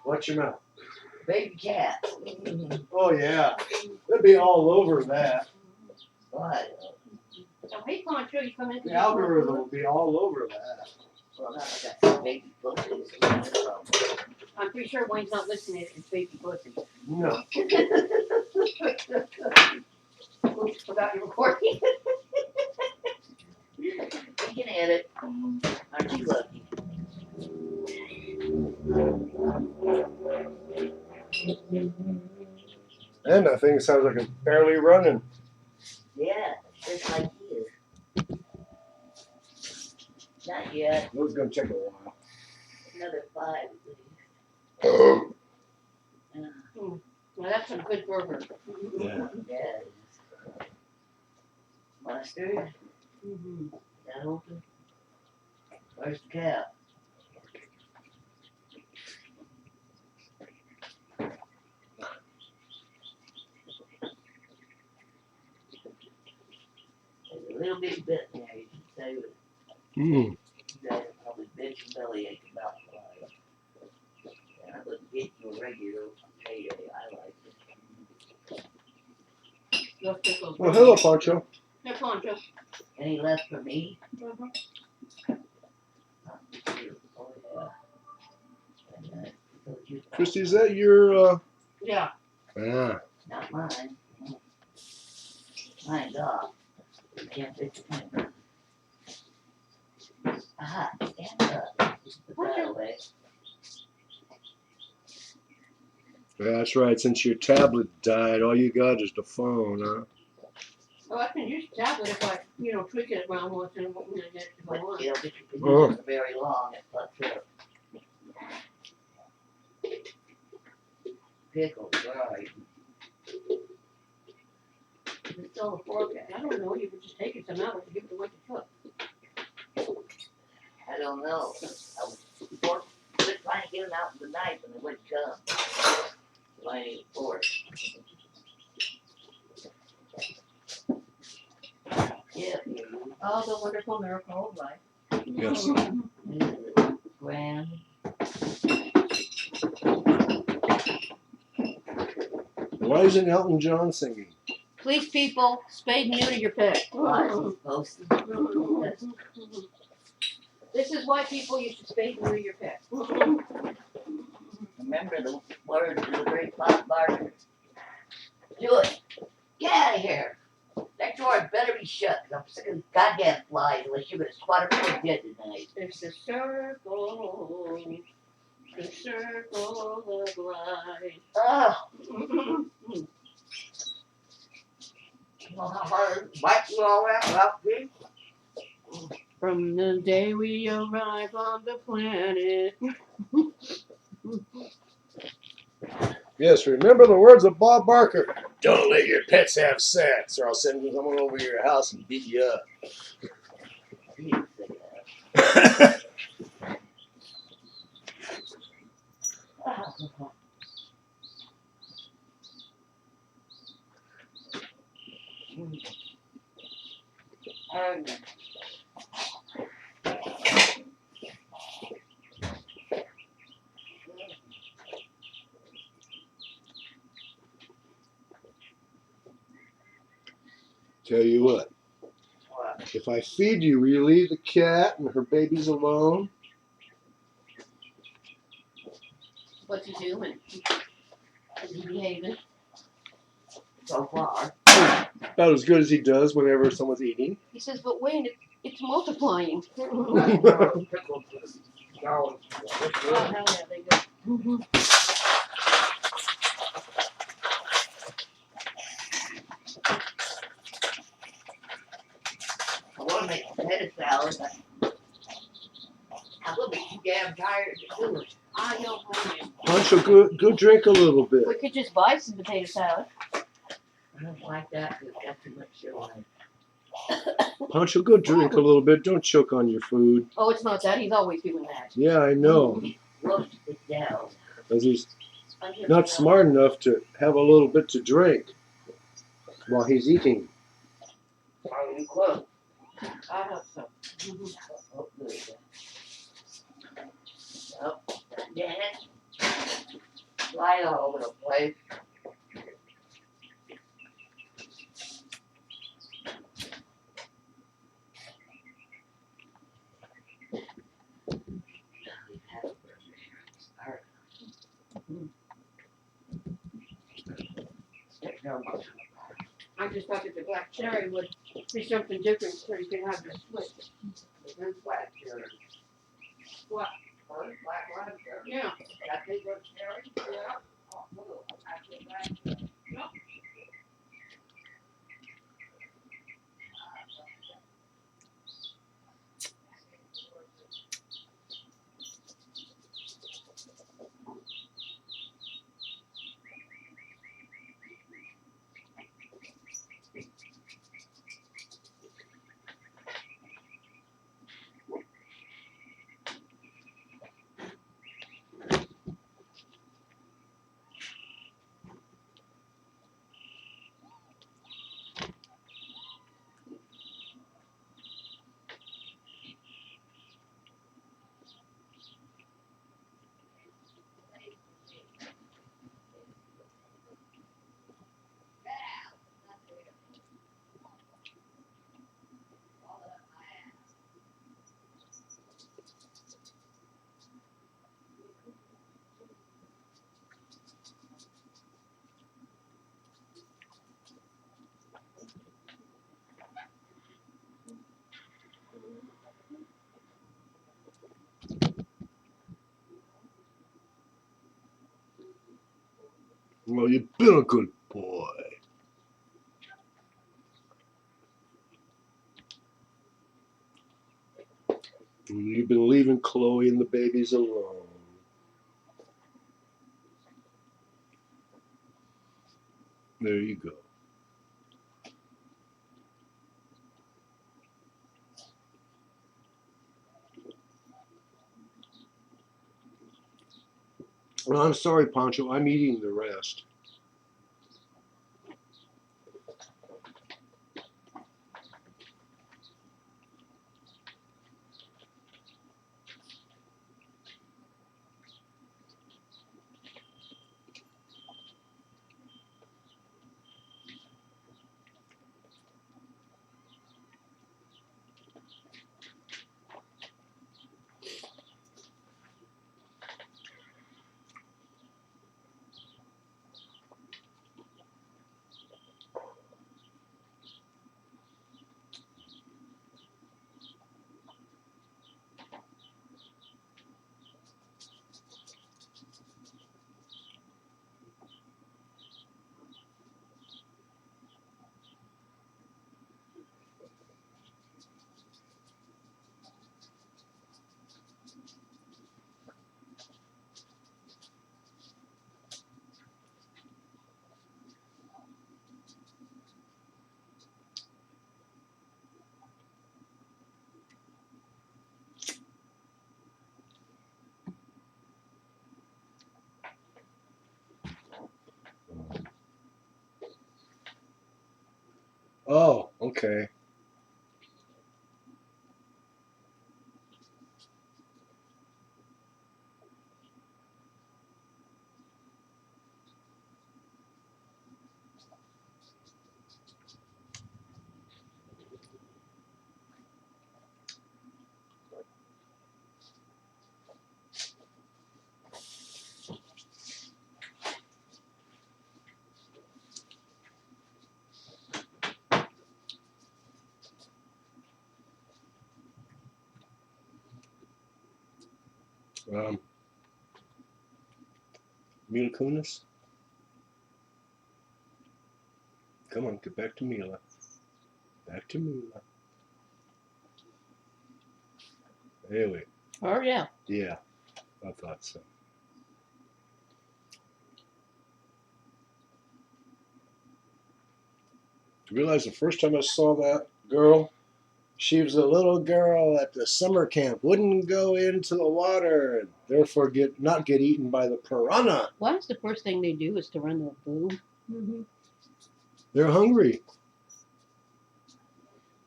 Watch your mouth.
Baby cat.
Oh yeah, they'll be all over that.
What?
So hey, Poncho, you come in?
The algorithm will be all over that.
Well, now I got some baby pussies.
I'm pretty sure Wayne's not listening to his baby pussy.
No.
Oops, forgot your recording.
You can edit. Aren't you lucky?
And that thing sounds like it's barely running.
Yeah, just like you. Not yet.
It was gonna take a while.
Another 5, please.
Now that's a good burger.
Yeah.
Yeah. Mustard,
Mm-hmm.
that open. Where's the cap? There's a little bitty bit in there, you can save it.
Mm.
You guys probably bitch and bellyache about flies. And I wouldn't get you a regular payday, I like it.
Those pickles.
Well, hello, Pancho.
Here, Poncho.
Any left for me?
Uh-huh.
Oh, yeah. And, so you-
Christy, is that your,
Yeah.
Ah.
Not mine. Mine's off. You can't fix it. Aha, stand up. Put that away.
Yeah, that's right. Since your tablet died, all you got is the phone, huh?
Oh, I can use the tablet if I, tweak it around once in a while when I get if I
But
want.
you don't get to use it for very long, it fucks up. Pickles, where are you?
It's all a fork. I don't know. You could just take it some out and give it away to cook.
I don't know. I was trying to get them out with the knife and they wouldn't come. So I need a fork. Yeah,
Oh, the wonderful miracle of life.
Yes.
grand.
Why isn't Elton John singing?
Please, people, spade and neuter your pet.
Why is he posted? That's-
This is why people used to spade and neuter your pet.
Remember the words of the great Bob Barker? Do it. Get out of here. That door better be shut, 'cause I'm sick of these goddamn flies, unless you're gonna squat up for dead tonight.
It's the circle of life.
Oh, you know how hard to wipe you all that out, dude?
From the day we arrive on the planet.
Yes, remember the words of Bob Barker. Don't let your pets have sex, or I'll send someone over to your house and beat you up.
He didn't say that. Oh. And
Tell you what,
what?
if I feed you, will you leave the cat and her babies alone?
What's he doing? Is he behaving?
So far.
About as good as he does whenever someone's eating.
He says, but wait, it's multiplying.
Pickles just go.
Oh, hell yeah, they go.
I want to make potato salad, but I'm gonna be too damn tired to do it.
I don't blame you.
Pancho, go drink a little bit.
We could just buy some potato salad.
I don't like that because it's got too much sugar in it.
Pancho, go drink a little bit. Don't choke on your food.
Oh, it's not that. He's always doing that.
Yeah, I know.
Roast it down.
Because he's
I'm here
not
for
smart enough to have a little bit to drink while he's eating.
Are you close?
that. I hope so.
Oh, good. Oh, damn it. Fly all over the place.
I just thought that the black cherry would be something different so you can have the split.
There's black cherry.
What?
Oh, there's black raspberry.
Yeah.
That big red cherry?
Yeah.
Oh, cool. I get raspberry.
Well, you've been a good boy. You've been leaving Chloe and the babies alone. There you go. Well, I'm sorry, Pancho. I'm eating the rest. Oh, okay. Mila Kunis? Come on, get back to Mila. Back to Mila. Anyway,
Oh, yeah.
yeah, I thought so. You realize the first time I saw that girl, she was a little girl at the summer camp, wouldn't go into the water and therefore not get eaten by the piranha.
Why is the first thing they do is to run to a boob?
They're hungry.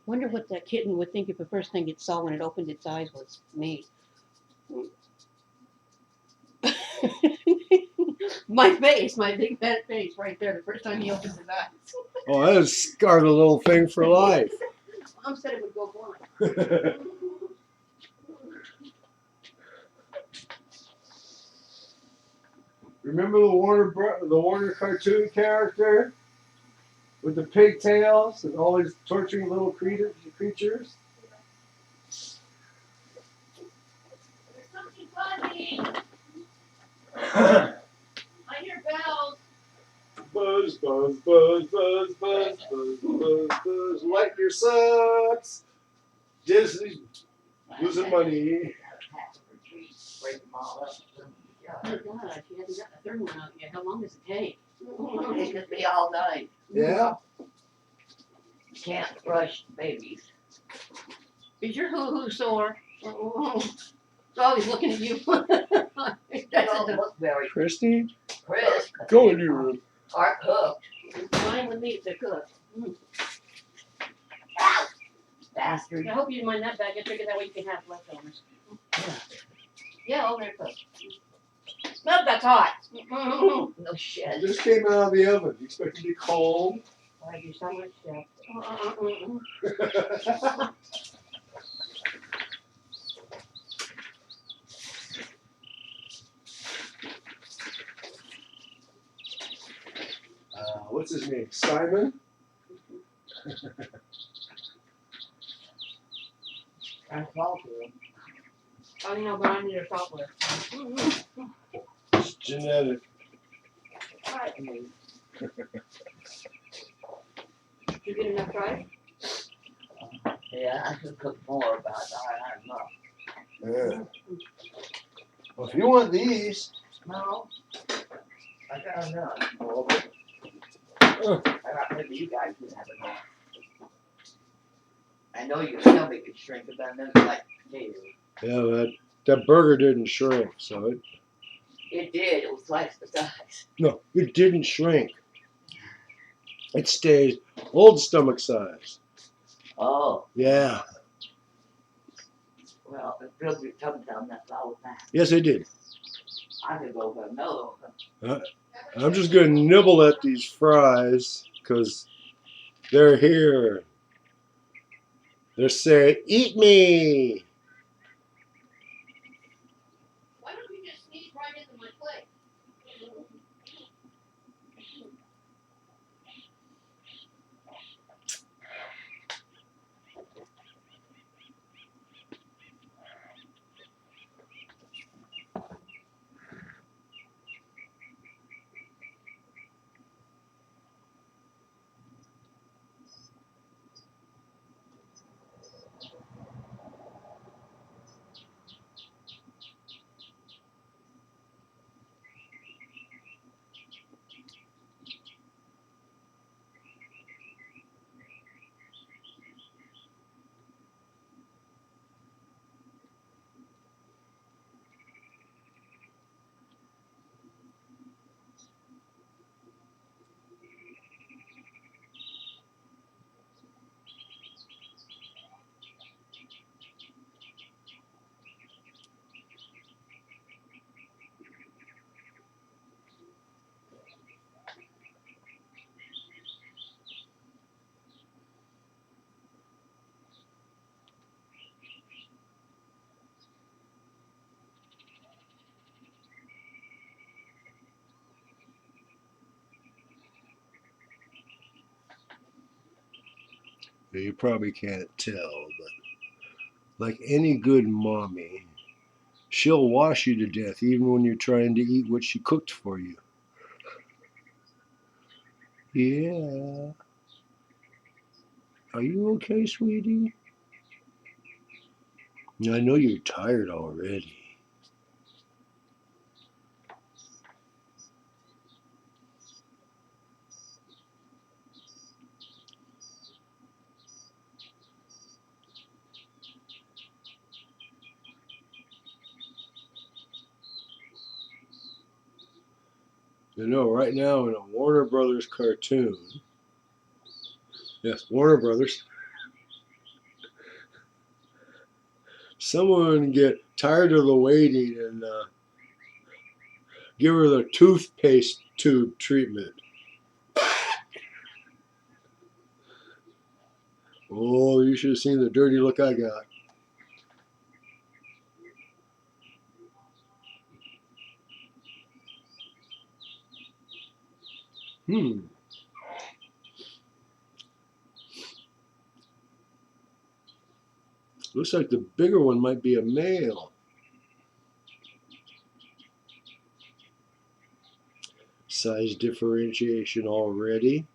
Wonder what that kitten would think if the first thing it saw when it opened its eyes was me. My face, my big fat face right there, the first time he opened his eyes.
Oh, that has scarred a little thing for life.
Mom said it would go blind.
Remember the Warner cartoon character with the pigtails and always torturing little creatures?
There's something funny. I hear bells.
Buzz, buzz, buzz, buzz, buzz, buzz, buzz, buzz. Lighten your socks. Disney's losing money.
Break them all up.
Oh God, she hasn't got the third one out yet. How long does it take?
It could be all night.
Yeah.
Can't rush babies.
Is your hoo-hoo sore? It's always looking at you.
They don't look very
Christy,
crisp.
go in your room.
Are cooked.
Fine with me if they're cooked.
Bastard.
I hope you didn't mind that bag. I figured that way you can have leftovers. Yeah, all they're cooked. Nope, that's hot.
No
It
shit.
just came out of the oven. You expect it to be cold?
Why do so much stuff?
What's his name? Simon?
I'm salty.
I know, but I need a software.
It's genetic.
frightening.
Did you get enough fries?
Yeah, I could cook more, but I don't know.
Yeah. Well, if you want these,
No, I got enough.
oh, okay.
I thought maybe you guys would have enough. I know your stomach could shrink, but I know you like potatoes.
Yeah, that burger didn't shrink, so
It did. It was twice the size.
no, it didn't shrink. It stayed old stomach size.
Oh,
Yeah.
well, it filled your tum tum. That's all that matters.
Yes, it did.
I could go for another one.
I'm just gonna nibble at these fries because they're here. They're saying, "Eat me."
Why don't you just sneeze right into my plate?
You probably can't tell, but like any good mommy, she'll wash you to death even when you're trying to eat what she cooked for you. Yeah. Are you okay, sweetie? I know you're tired already. You know, right now in a Warner Brothers cartoon, yes, Warner Brothers, someone get tired of the waiting and give her the toothpaste tube treatment. Oh, you should have seen the dirty look I got. Hmm. Looks like the bigger one might be a male. Size differentiation already.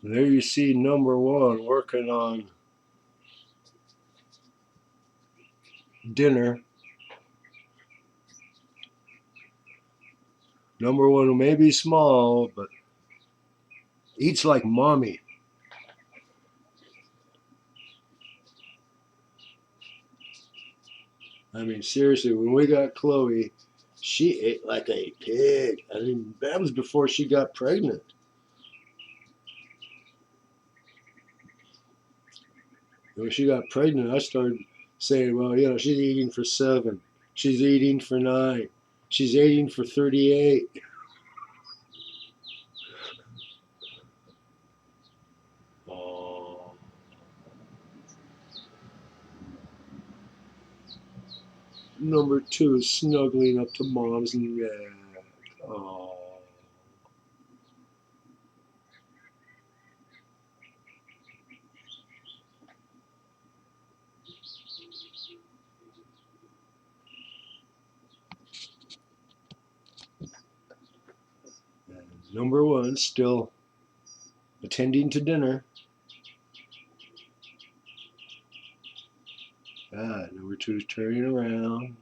And there you see number one working on dinner. Number one may be small, but eats like mommy. I mean, seriously, when we got Chloe, she ate like a pig. I mean, that was before she got pregnant. When she got pregnant, I started saying, well, you know, she's eating for 7. She's eating for 9. She's eating for 38. Oh. Number 2 is snuggling up to mom's neck. Oh. And number 1 still attending to dinner. Number 2 is turning around.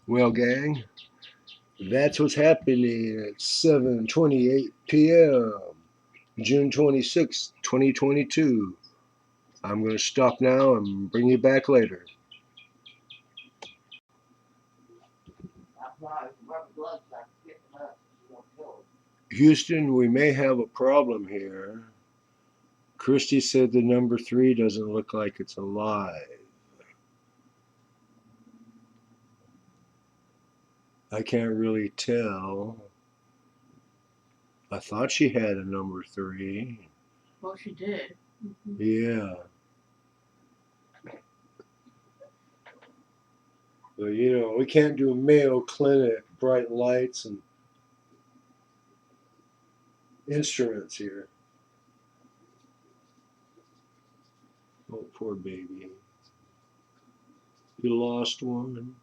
Well, gang, that's what's happening at 7:28 p.m. June 26, 2022. I'm going to stop now and bring you back later. Houston, we may have a problem here. Christy said the number 3 doesn't look like it's alive. I can't really tell. I thought she had a number 3.
Well, she did.
Yeah. But you know, we can't do Mayo Clinic, bright lights, and instruments here. Oh, poor baby. You lost one.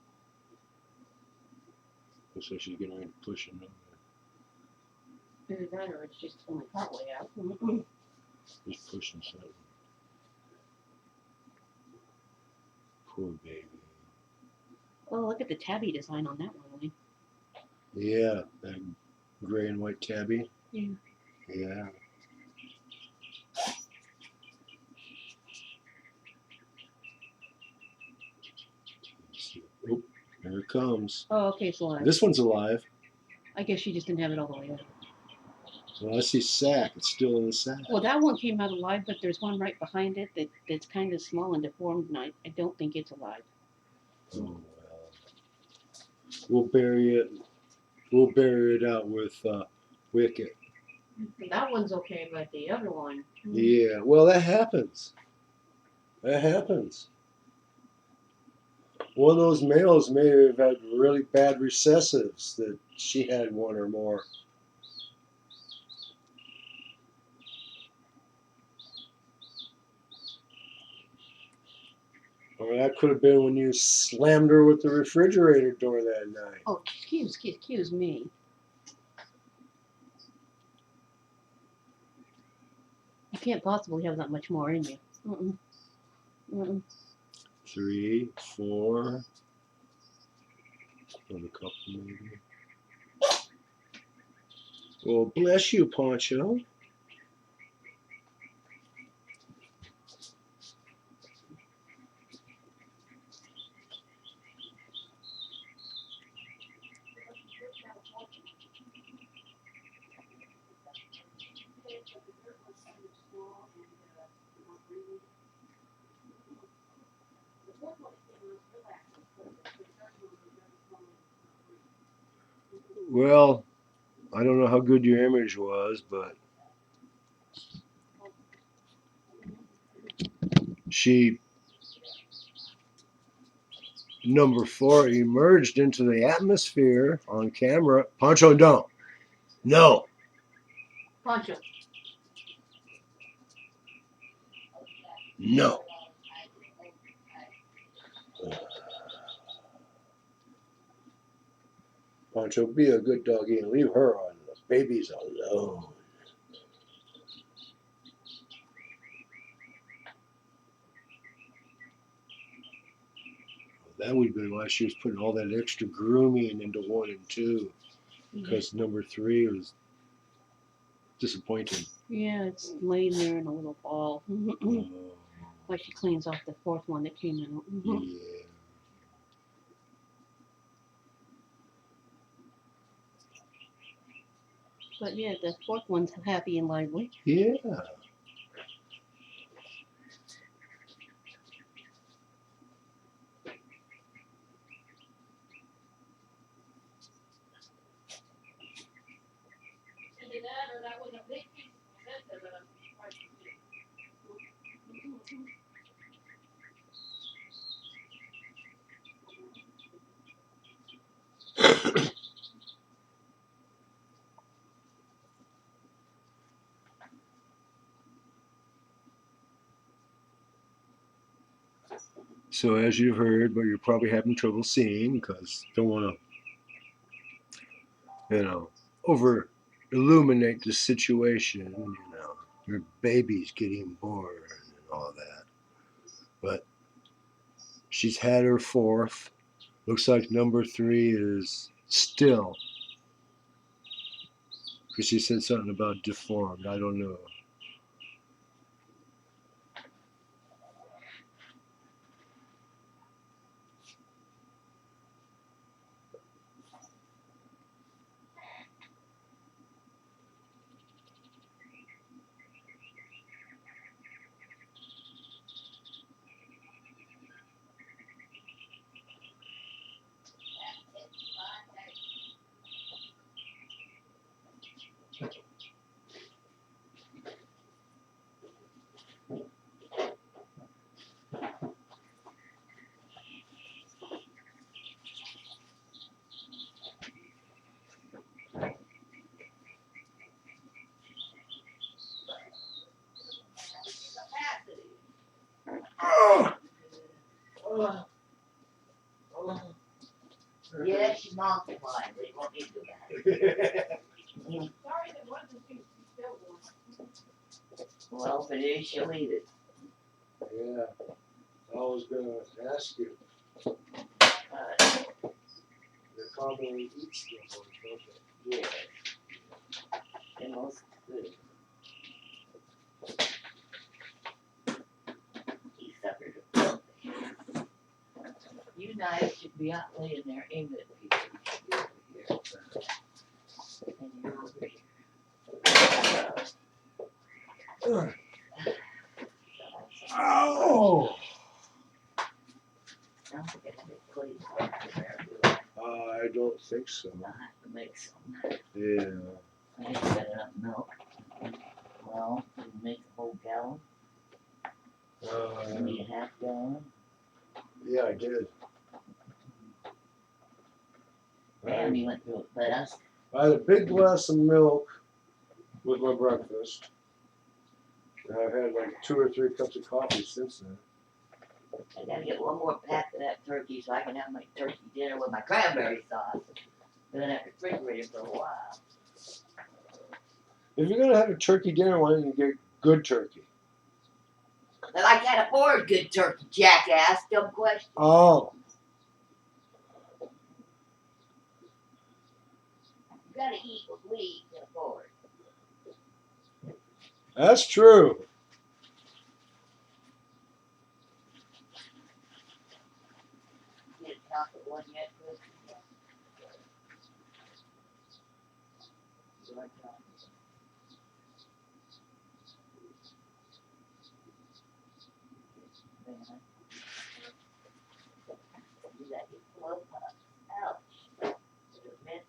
Looks like she's getting ready to push another.
Either that or it's just only partway out.
Just pushing something. Poor baby.
Oh, look at the tabby design on that one, Lee.
Yeah, that gray and white tabby.
Yeah.
Yeah. Oh, here it comes.
Oh, okay, it's alive.
This one's alive.
I guess she just didn't have it all the way up.
Well, I see sack. It's still in the sack.
Well, that one came out alive, but there's one right behind it that's kind of small and deformed, and I don't think it's alive.
Oh well. We'll bury it. We'll bury it out with wicket.
That one's okay, but the other one.
Yeah. Well, that happens. That happens. One of those males may have had really bad recessives that she had one or more. Or that could have been when you slammed her with the refrigerator door that night.
Oh, excuse me. You can't possibly have that much more in you. Mm-mm. Mm-mm.
3, 4. Another couple maybe. Well, bless you, Poncho. Well, I don't know how good your image was, but she, number 4, emerged into the atmosphere on camera. Pancho, don't. No.
Poncho.
No. Pancho, be a good doggy and leave her on the babies alone. That would have been why she was putting all that extra grooming into 1 and 2, because number 3 was disappointing.
Yeah, it's laying there in a little ball.
Oh,
Like she cleans off the 4th one that came out.
yeah.
But yeah, the 4th one's happy and lively.
Yeah. So as you've heard, but you're probably having trouble seeing because don't want to, over illuminate the situation. Your baby's getting born and all that. But she's had her 4th. Looks like number 3 is still, because she said something about deformed. I don't know.
Yeah, she multiplied. We won't need to do that.
Sorry, there wasn't too still one.
Well, if it is, she'll eat it.
Yeah. I was going to ask you. They commonly eat stillborns, don't they?
Yeah. And most good. He suffered a blow. You guys should be out laying there aiming at people. You should be over here. And you're over here.
Ow!
Don't forget to get clean back there, do I?
I don't think so.
I'll have to make some.
Yeah.
I ain't got enough milk. Well, you make a whole gallon. You need a half gallon.
Yeah, I did.
Damn, you went through it fast.
I had a big glass of milk with my breakfast. And I've had like 2 or 3 cups of coffee since then.
I gotta get one more pack of that turkey so I can have my turkey dinner with my cranberry sauce. Been in that refrigerator for a while.
If you're gonna have a turkey dinner, why don't you get good turkey?
But I can't afford good turkey, jackass. Dumb question.
Oh,
You gotta eat what we can afford.
that's true.
You didn't count the one yet, Chris? You like that? Man. You gotta get 12 puffs. Ouch. Is it mint?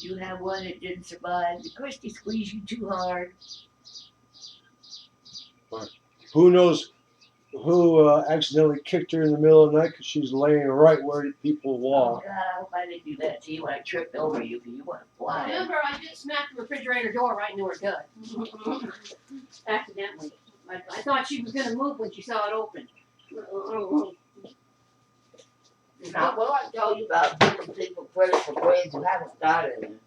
Did you have one that didn't survive? Did Christy squeeze you too hard?
Who knows who accidentally kicked her in the middle of the night because she's laying right where people
Oh
walk.
God, I hope I didn't do that to you when I tripped over you because you went flying.
Remember, I did smack the refrigerator door right into her gut. Accidentally. I thought she was gonna move when she saw it open.
Now, what do I tell you about giving people credit for brains who haven't started?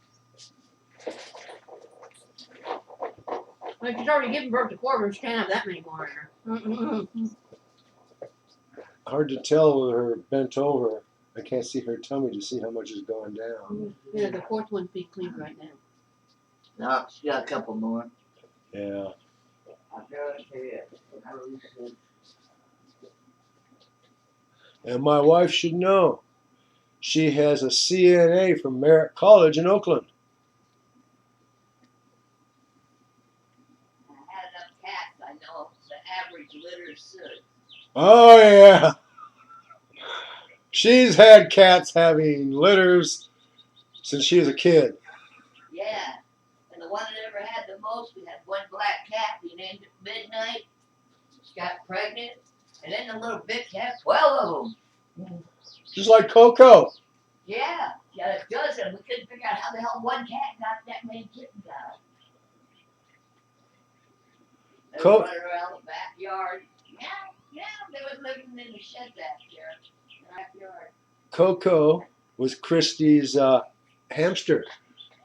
Well, she's already given birth to 4, but she can't have that many more in her.
Hard to tell with her bent over. I can't see her tummy to see how much has gone down.
Yeah, the 4th one's being cleaned right now.
No, she got a couple more.
Yeah.
I'll guarantee it. I really should.
And my wife should know. She has a CNA from Merritt College in Oakland.
I had enough cats. I know the average litter should.
Oh, yeah. She's had cats having litters since she was a kid.
Yeah. And the one that ever had the most, we had one black cat. We named it Midnight. She got pregnant. And then the little bitch had 12 of them.
Just like Coco.
Yeah. She had a dozen. We couldn't figure out how the hell one cat got that many kittens out. They were running around the backyard. Yeah, they was living in the shed back there. In the backyard.
Coco was Christie's hamster.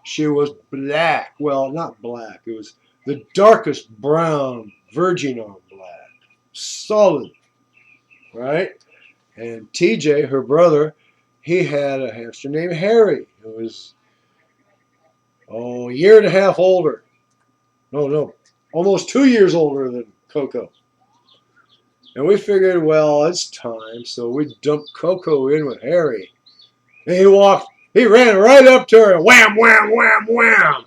She was black. Well, not black. It was the darkest brown, virgin on black. Solid. Right? And TJ, her brother, he had a hamster named Harry. It was, a year and a half older. No, almost 2 years older than Coco. And we figured, well, it's time. So we dumped Coco in with Harry. And he ran right up to her and wham, wham, wham, wham.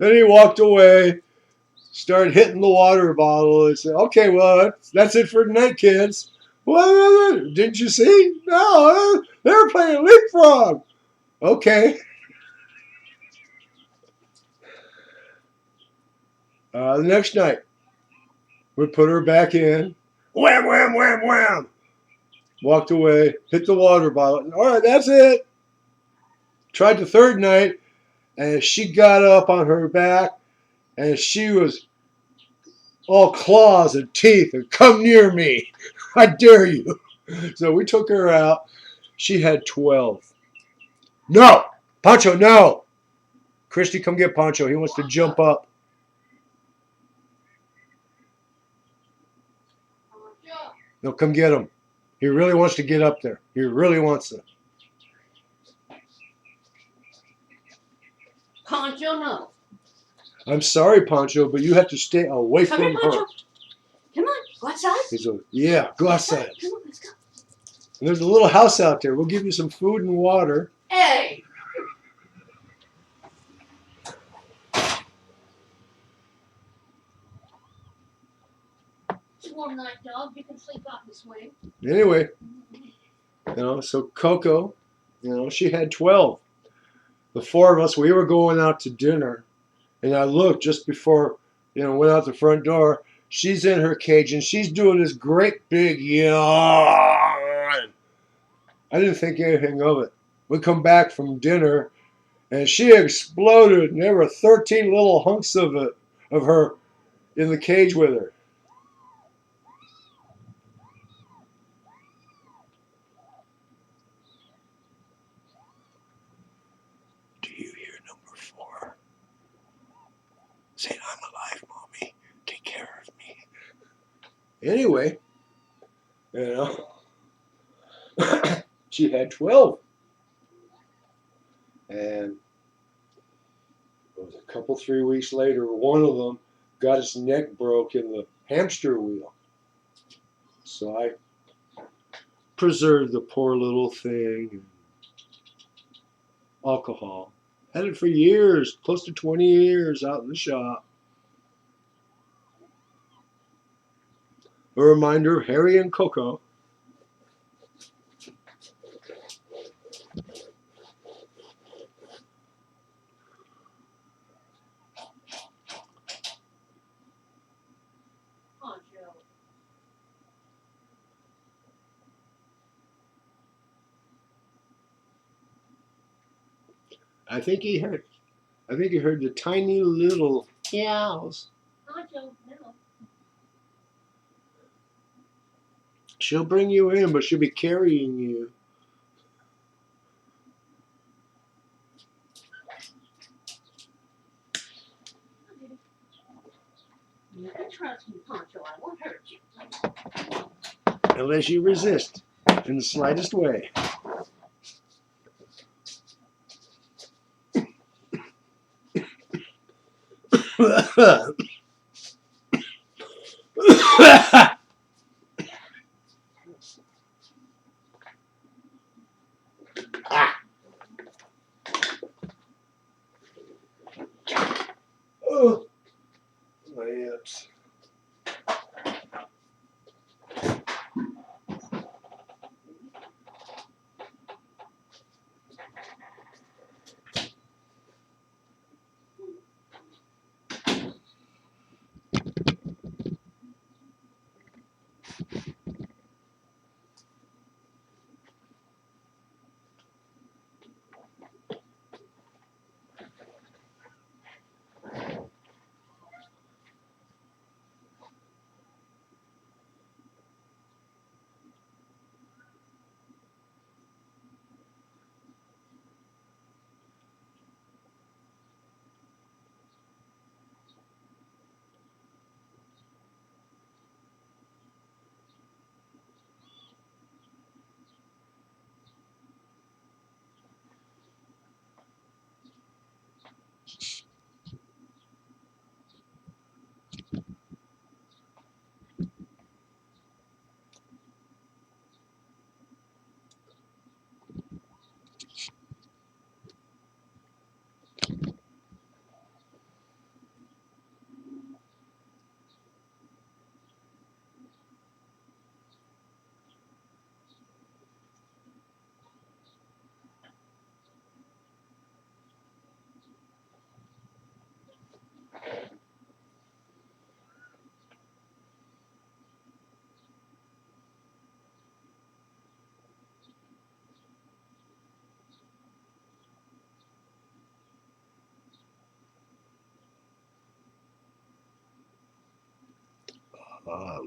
Then he walked away, started hitting the water bottle, and said, okay, well, that's it for tonight, kids. Well, didn't you see? No, they were playing leapfrog. Okay. The next night, we put her back in. Wham, wham, wham, wham. Walked away, hit the water bottle. All right, that's it. Tried the third night, and she got up on her back, and she was all claws and teeth and come near me. I dare you. So we took her out. She had 12. No! Pancho, no! Christy, come get Pancho. He wants to jump up. No, come get him. He really wants to get up there. He really wants to.
Poncho, no.
I'm sorry, Pancho, but you have to stay away
Come
from
here, Poncho.
her.
Come on, go outside.
He's a, yeah, go outside.
Come on, let's go.
And there's a little house out there. We'll give you some food and water.
Hey! It's a warm night, dog. You can sleep out this way.
Anyway, so Coco, she had 12. The 4 of us, we were going out to dinner, and I looked just before, went out the front door. She's in her cage, and she's doing this great big yawn. I didn't think anything of it. We come back from dinner, and she exploded, and there were 13 little hunks of her in the cage with her. Do you hear number 4? Saying, I'm alive, Mommy. Take care of me. Anyway, she had 12. And it was a couple, 3 weeks later, one of them got its neck broke in the hamster wheel. So I preserved the poor little thing. Alcohol. Had it for years, close to 20 years out in the shop. A reminder of Harry and Coco. I think he heard the tiny little meows.
Poncho, no.
She'll bring you in, but she'll be carrying you.
You can trust me, Poncho. I won't hurt you.
Unless you resist in the slightest way. Oh, my hips.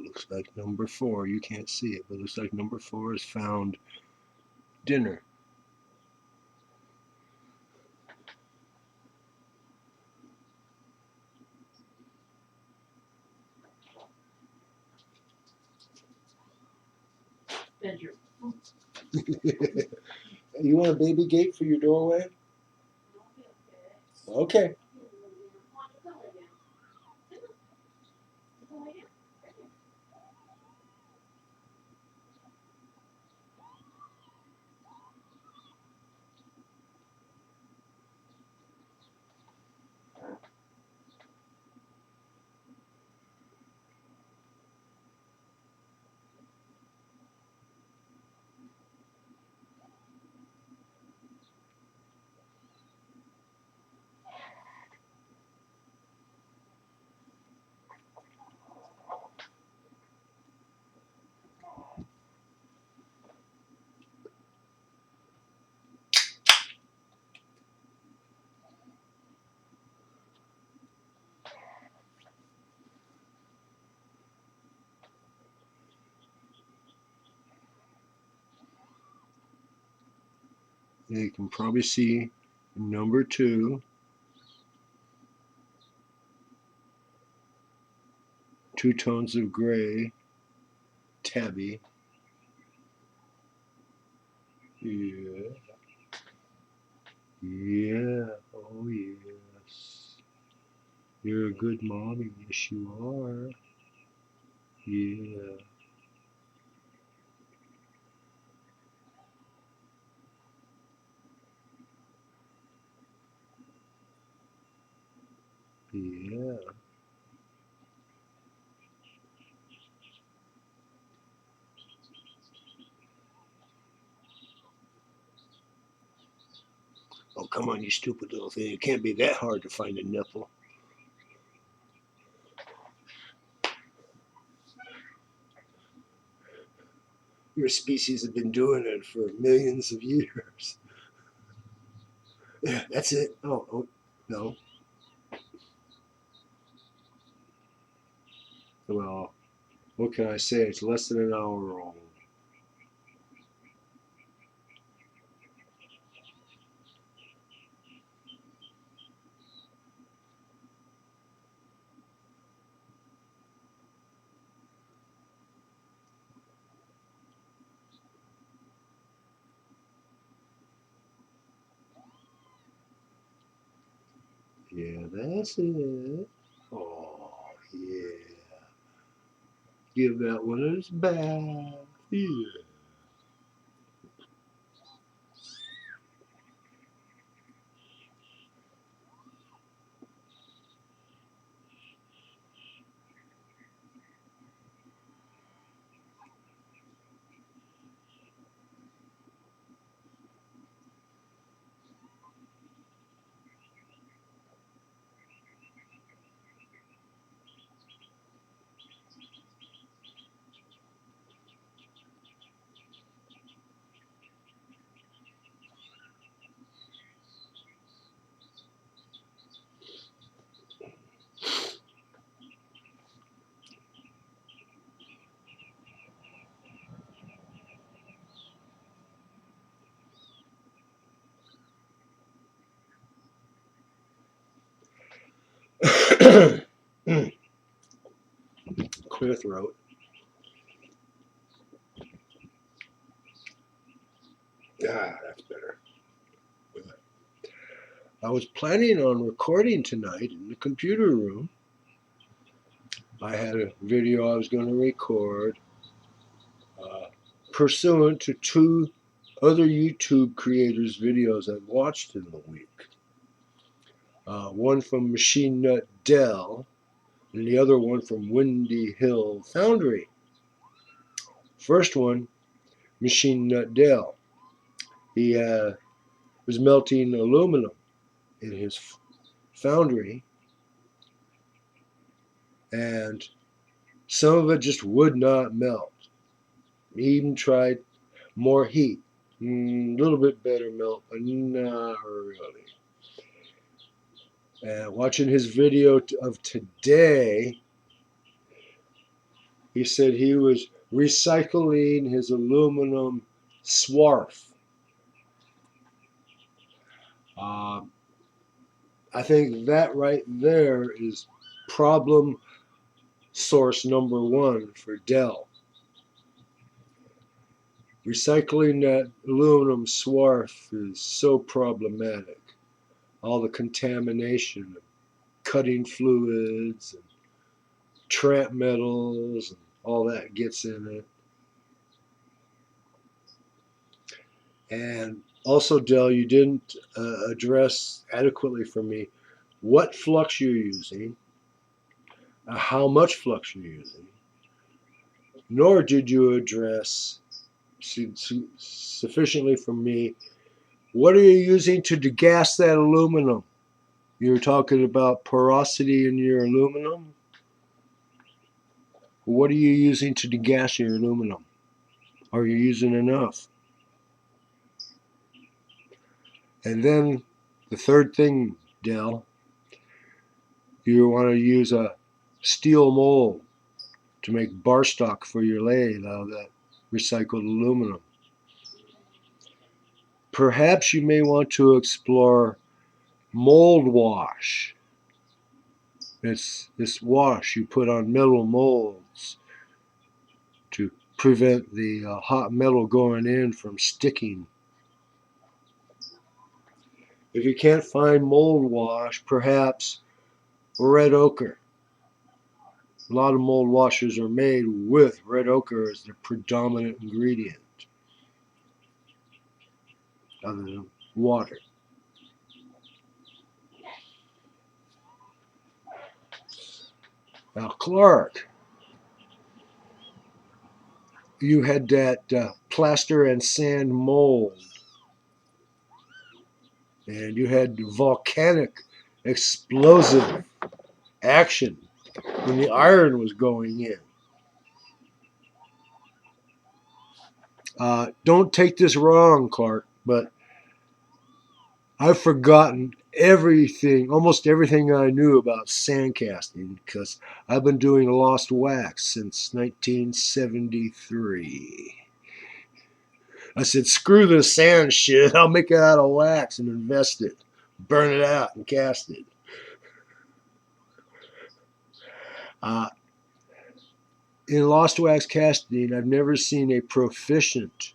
Looks like number 4. You can't see it, but it looks like number 4 has found dinner.
Bedroom.
You want a baby gate for your doorway? Okay. You can probably see number 2, 2 tones of gray, tabby. Yeah. Yeah. Oh, yes. You're a good mommy. Yes, you are. Yeah. Yeah. Oh, come on, you stupid little thing. It can't be that hard to find a nipple. Your species have been doing it for millions of years. Yeah, that's it. Oh, no. Well, what can I say? It's less than an hour old. Yeah, that's it. Oh, yeah. Give that one its bath. Yeah. Clear throat. Ah, that's better. I was planning on recording tonight in the computer room. I had a video I was going to record uh, pursuant to two other YouTube creators' videos I've watched in the week. One from Machine Nut Dell and the other one from Windy Hill Foundry. First one, Machine Nut Dell. He was melting aluminum in his foundry, and some of it just would not melt. He even tried more heat, a little bit better melt, but not really. And watching his video of today, he said he was recycling his aluminum swarf. I think that right there is problem source number one for Dell. Recycling that aluminum swarf is so problematic. All the contamination of cutting fluids and trap metals and all that gets in it. And also, Dell, you didn't address adequately for me what flux you're using, how much flux you're using, nor did you address sufficiently for me what are you using to degas that aluminum. You're talking about porosity in your aluminum. What are you using to degas your aluminum? Are you using enough? And then the third thing, Dell, you want to use a steel mold to make bar stock for your lathe out of that recycled aluminum. Perhaps you may want to explore mold wash. It's this wash you put on metal molds to prevent the hot metal going in from sticking. If you can't find mold wash, perhaps red ochre. A lot of mold washes are made with red ochre as the predominant ingredient, other than water. Now, Clark, you had that plaster and sand mold, and you had volcanic explosive action when the iron was going in. Don't take this wrong, Clark, but I've forgotten everything, almost everything I knew about sand casting because I've been doing lost wax since 1973. I said, screw this sand shit. I'll make it out of wax and invest it, burn it out and cast it. In lost wax casting, I've never seen a proficient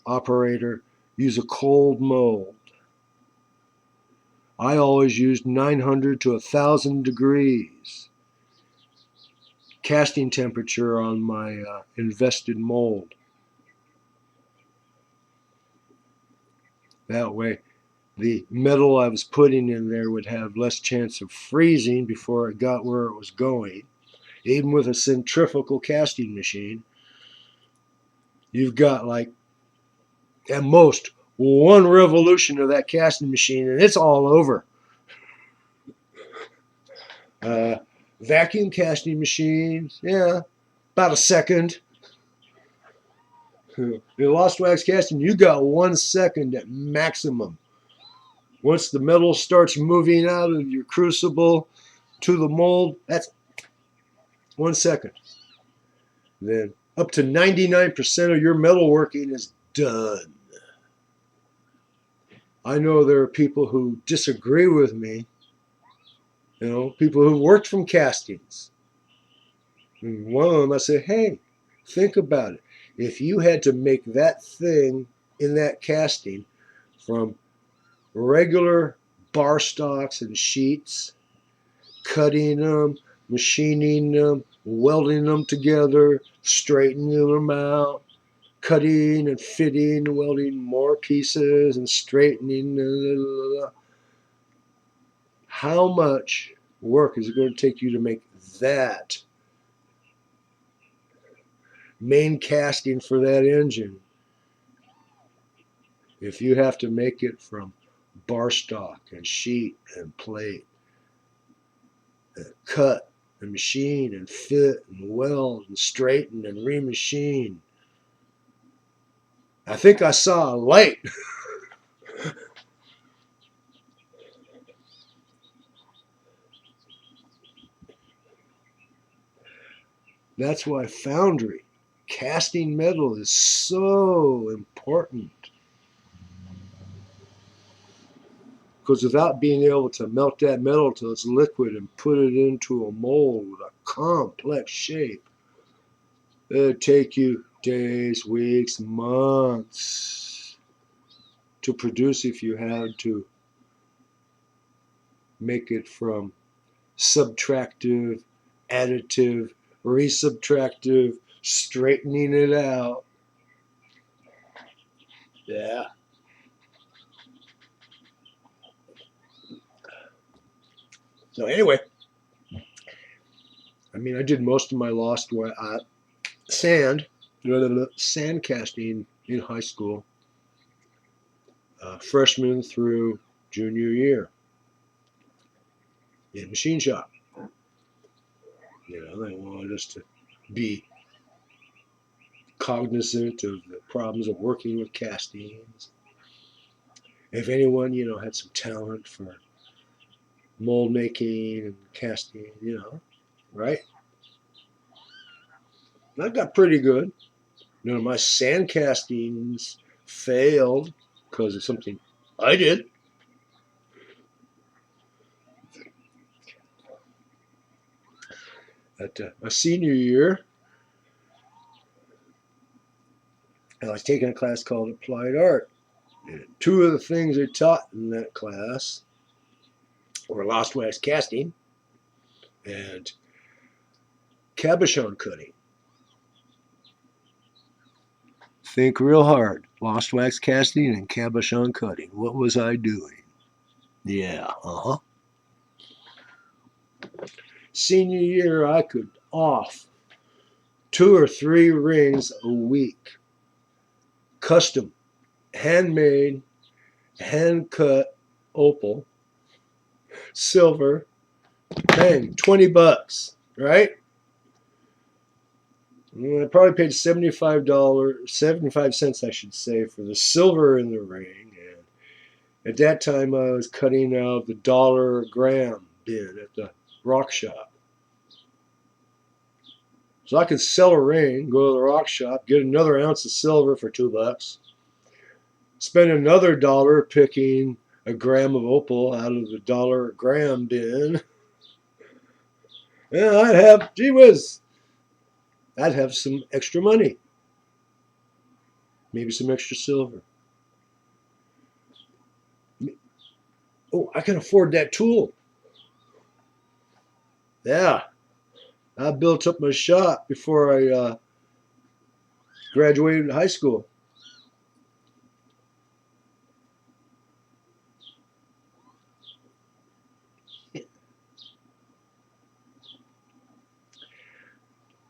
operator use a cold mold. I always used 900 to 1,000 degrees casting temperature on my invested mold. That way, the metal I was putting in there would have less chance of freezing before it got where it was going. Even with a centrifugal casting machine, you've got like at most one revolution of that casting machine and it's all over. Vacuum casting machines, yeah, about a second. In lost wax casting, you got 1 second at maximum. Once the metal starts moving out of your crucible to the mold, that's 1 second. Then up to 99% of your metalworking is done. I know there are people who disagree with me, people who worked from castings. And one of them, I say, hey, think about it. If you had to make that thing in that casting from regular bar stocks and sheets, cutting them, machining them, welding them together, straightening them out, cutting and fitting, welding more pieces and straightening. How much work is it going to take you to make that main casting for that engine if you have to make it from bar stock and sheet and plate, and cut and machine and fit and weld and straighten and remachine? I think I saw a light. That's why foundry, casting metal is so important. Because without being able to melt that metal till it's liquid and put it into a mold with a complex shape, it'd take you days, weeks, months to produce if you had to make it from subtractive, additive, resubtractive, straightening it out. Yeah. So anyway, I did most of my lost sand casting in high school, freshman through junior year in machine shop. They wanted us to be cognizant of the problems of working with castings. If anyone, had some talent for mold making and casting, right? And I got pretty good. None of my sand castings failed because of something I did. At my senior year, I was taking a class called Applied Art. And 2 of the things they taught in that class were lost wax casting and cabochon cutting. Think real hard. Lost wax casting and cabochon cutting. What was I doing? Yeah, Senior year, I could off 2 or 3 rings a week. Custom, handmade, hand-cut opal, silver, bang, $20, right? I probably paid $75 I should say, for the silver in the ring. And at that time, I was cutting out the dollar a gram bin at the rock shop. So I could sell a ring, go to the rock shop, get another ounce of silver for $2, spend another dollar picking a gram of opal out of the dollar a gram bin. Yeah, gee whiz, I'd have some extra money, maybe some extra silver. Oh, I can afford that tool. Yeah, I built up my shop before I graduated high school.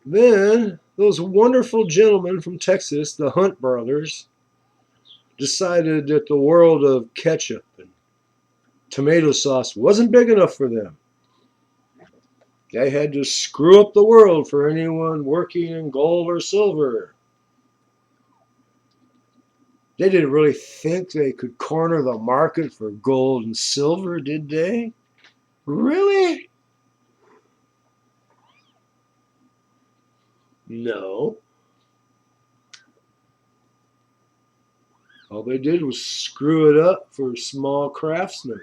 Then those wonderful gentlemen from Texas, the Hunt brothers, decided that the world of ketchup and tomato sauce wasn't big enough for them. They had to screw up the world for anyone working in gold or silver. They didn't really think they could corner the market for gold and silver, did they? Really? No. All they did was screw it up for small craftsmen.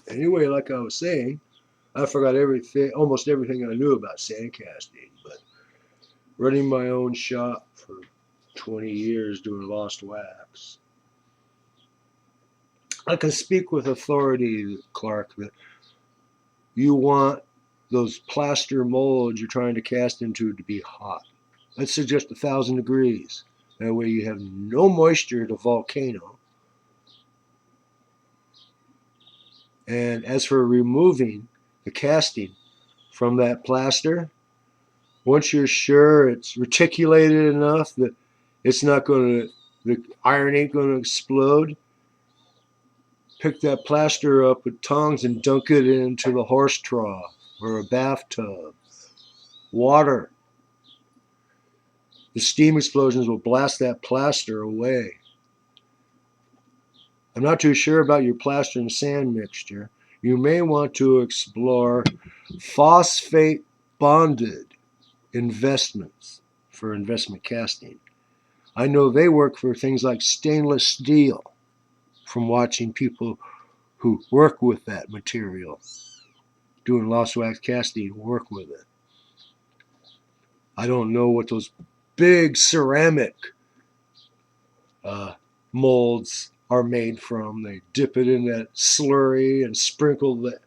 Anyway, like I was saying, I forgot everything, almost everything I knew about sandcasting, but running my own shop for 20 years doing lost wax, I can speak with authority, Clark, that you want those plaster molds you're trying to cast into to be hot. Let's suggest 1,000 degrees. That way you have no moisture to volcano. And as for removing the casting from that plaster, once you're sure it's reticulated enough that it's not going to, the iron ain't going to explode, pick that plaster up with tongs and dunk it into the horse trough or a bathtub. Water. The steam explosions will blast that plaster away. I'm not too sure about your plaster and sand mixture. You may want to explore phosphate bonded investments for investment casting. I know they work for things like stainless steel from watching people who work with that material, doing lost wax casting, work with it. I don't know what those big ceramic molds are made from. They dip it in that slurry and sprinkle the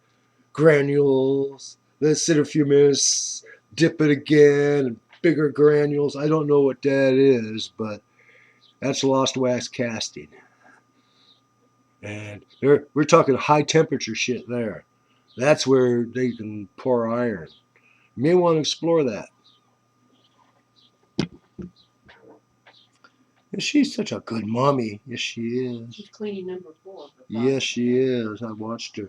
granules. Then sit a few minutes, dip it again, and bigger granules. I don't know what that is, but that's lost wax casting. And we're talking high temperature shit there. That's where they can pour iron. You may want to explore that. And she's such a good mommy. Yes, she is.
She's cleaning number 4.
Yes, she is. I watched her.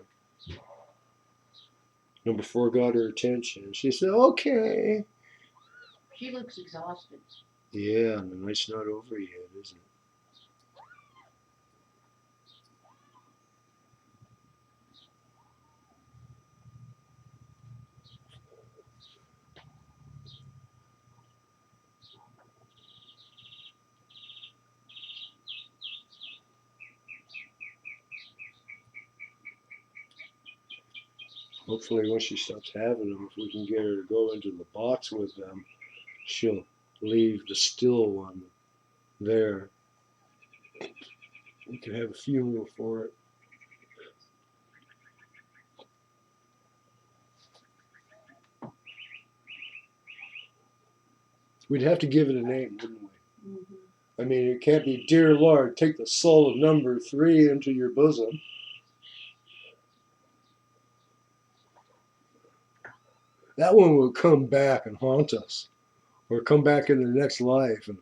Number 4 got her attention. She said, okay.
She looks exhausted.
Yeah, and the night's not over yet, is it? Hopefully, once she stops having them, if we can get her to go into the box with them, she'll leave the still one there. We can have a funeral for it. We'd have to give it a name, wouldn't we?
Mm-hmm.
I mean, it can't be, dear Lord, take the soul of number 3 into your bosom. that one will come back and haunt us, or come back in the next life. And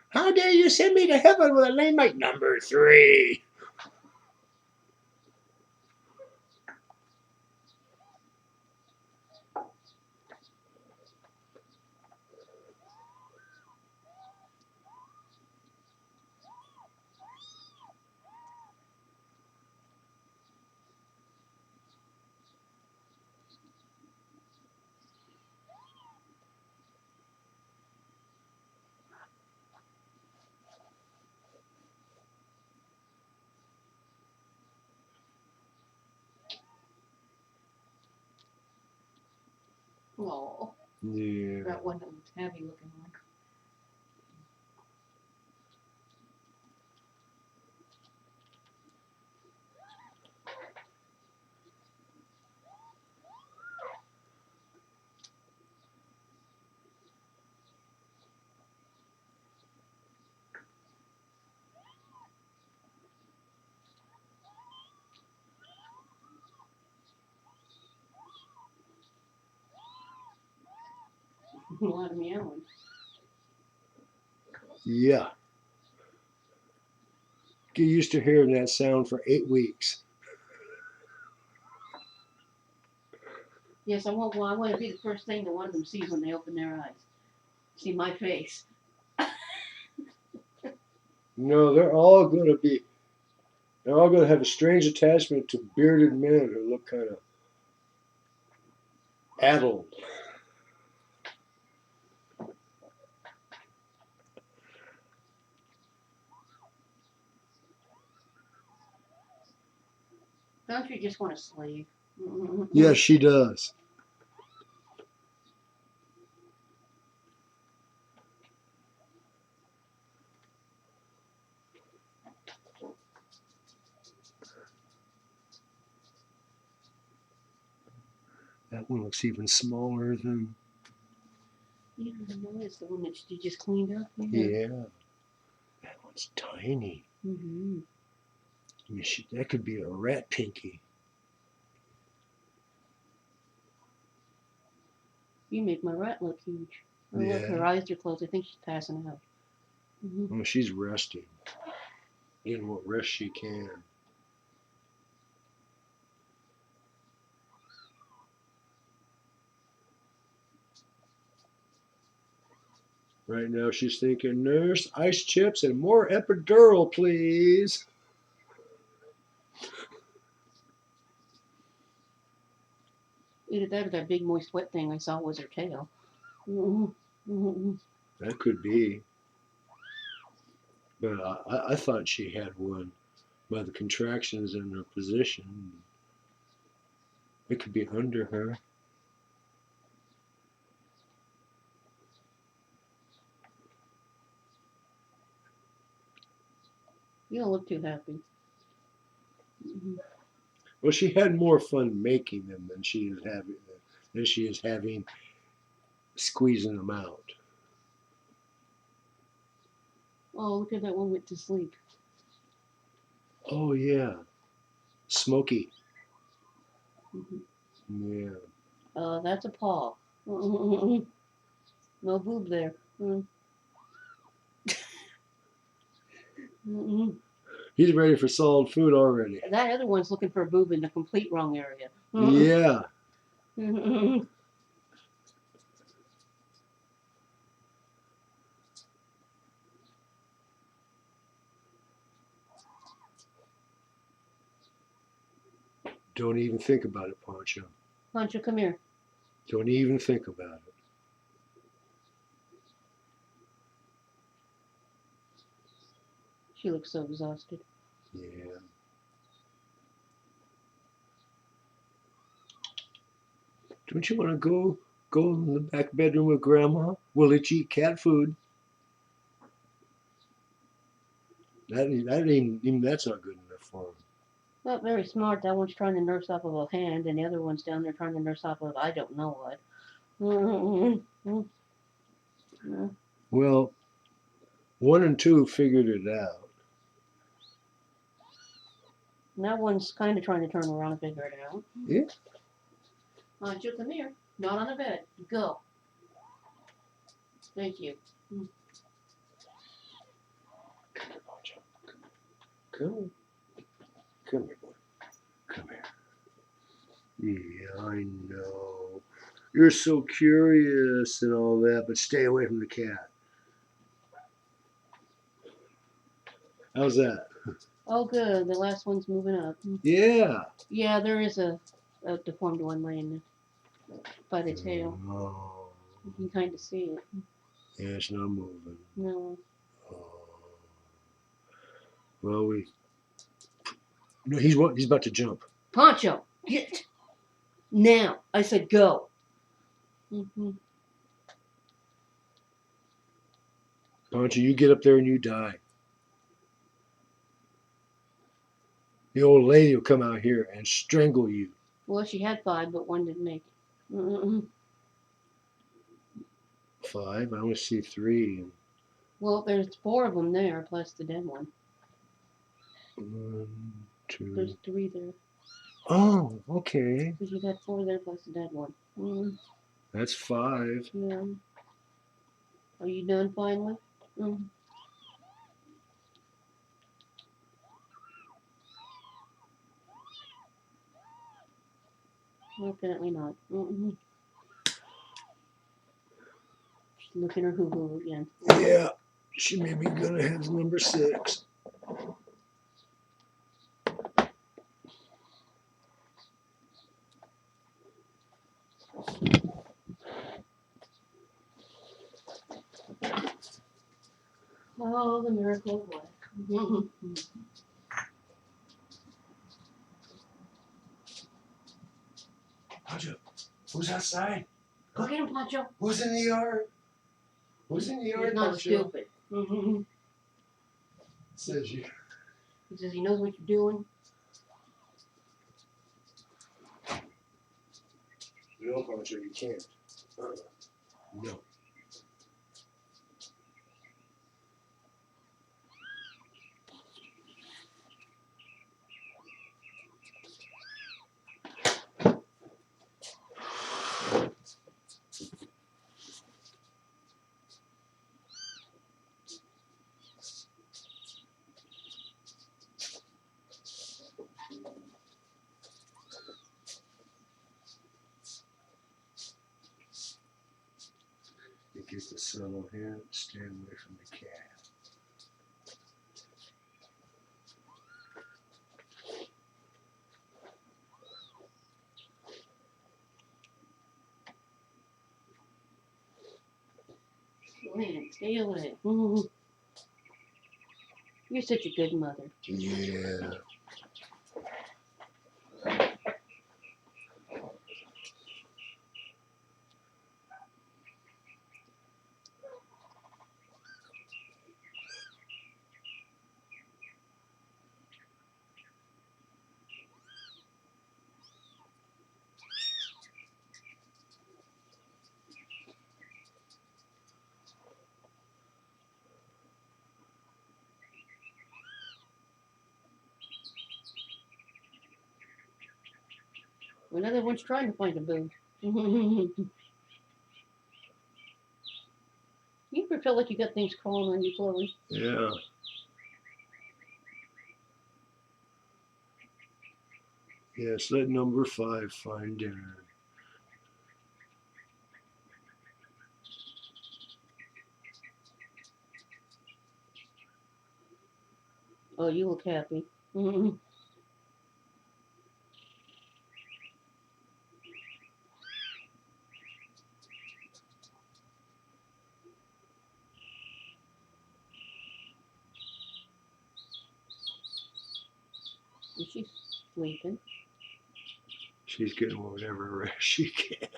how dare you send me to heaven with a name like number 3?
Oh,
Yeah.
that one that was heavy looking one. A lot of meowing.
Yeah. Get used to hearing that sound for 8 weeks.
Yes, I want. Well, I want to be the first thing that one of them sees when they open their eyes. See my face.
No, they're all going to have a strange attachment to bearded men who look kind of addled.
Don't you just want to sleep?
Yes, she does. That one looks even smaller than.
You don't know it's the one that you just cleaned up.
Yeah. That one's tiny.
Mm-hmm.
I mean, that could be a rat pinky.
You make my rat look huge. Oh, look, her
Yeah.
eyes are closed. I think she's passing out. Mm-hmm.
Oh, she's resting. Getting what rest she can. Right now she's thinking, nurse, ice chips and more epidural, please.
Either that or that big moist wet thing I saw was her tail. Mm-hmm. Mm-hmm.
That could be. But I thought she had one by the contractions in her position. It could be under her.
You don't look too happy. Mm-hmm.
Well, she had more fun making them than she is having squeezing them out.
Oh, look at that one went to sleep.
Oh yeah, smoky.
Mm-hmm.
Yeah.
That's a paw. Mm-hmm. No boob there. Mm-hmm.
He's ready for solid food already.
That other one's looking for a boob in the complete wrong area.
Yeah.
Mm-hmm.
Don't even think about it, Poncho.
Pancho, come here.
Don't even think about it.
She looks so exhausted.
Yeah. Don't you want to go in the back bedroom with Grandma? We'll let you eat cat food. That ain't even that's not good enough for him.
Not very smart. That one's trying to nurse off of a hand, and the other one's down there trying to nurse off of I don't know what. Mm-hmm.
Well, 1 and 2 figured it out.
And that one's kind of trying to turn around and figure it out.
Yeah.
Pancho, come here. Not on the bed. Go. Thank you.
Come on. Come here, boy. Come here. Yeah, I know. You're so curious and all that, but stay away from the cat. How's that?
Oh, good. The last one's moving up.
Yeah.
Yeah, there is a deformed one laying by the tail.
Oh.
You can kind of see it.
Yeah, it's not moving.
No.
Oh. Well, no, he's about to jump.
Pancho, get now. I said go. Mm-hmm.
Pancho, you get up there and you die. The old lady will come out here and strangle you.
Well, she had 5, but 1 didn't make it. Mm-mm.
5? I only see 3.
Well, there's 4 of them there, plus the dead one.
1, 2.
There's 3 there.
Oh, okay.
Because you got 4 there plus the dead one.
That's 5.
Yeah. Are you done finally? Apparently not. She's looking her hoo-hoo again.
Yeah, she may be gonna have number 6.
Oh, the miracle of life.
Pancho, who's outside?
Go get him, Pancho.
Who's in the yard? Who's in the yard,
He's not
Pancho?
stupid. He
Says you.
says he knows what you're doing.
No, Pancho, you can't. No. You get the sun on here, stay away from the cat.
Man, stay away. You're such a good mother.
Yeah.
Another one's trying to find a boo. You ever feel like you got things crawling on you, Chloe?
Yeah. Yes, let number 5 find dinner.
Oh, you look happy. She's sleeping.
She's getting whatever rest she can.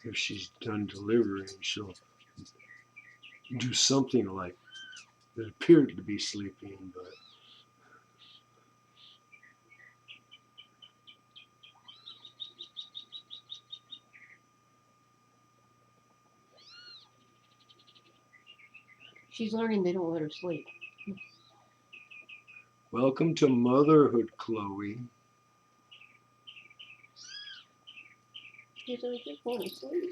If she's done delivering, she'll do something like it appeared to be sleeping, but
She's learning they don't let her sleep.
Welcome to motherhood, Chloe.
She's like, just want to sleep.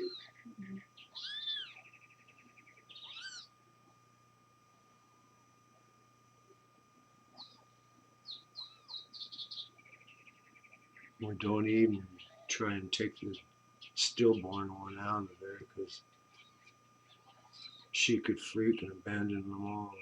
We don't even try and take the stillborn one out of there because she could freak and abandon them all.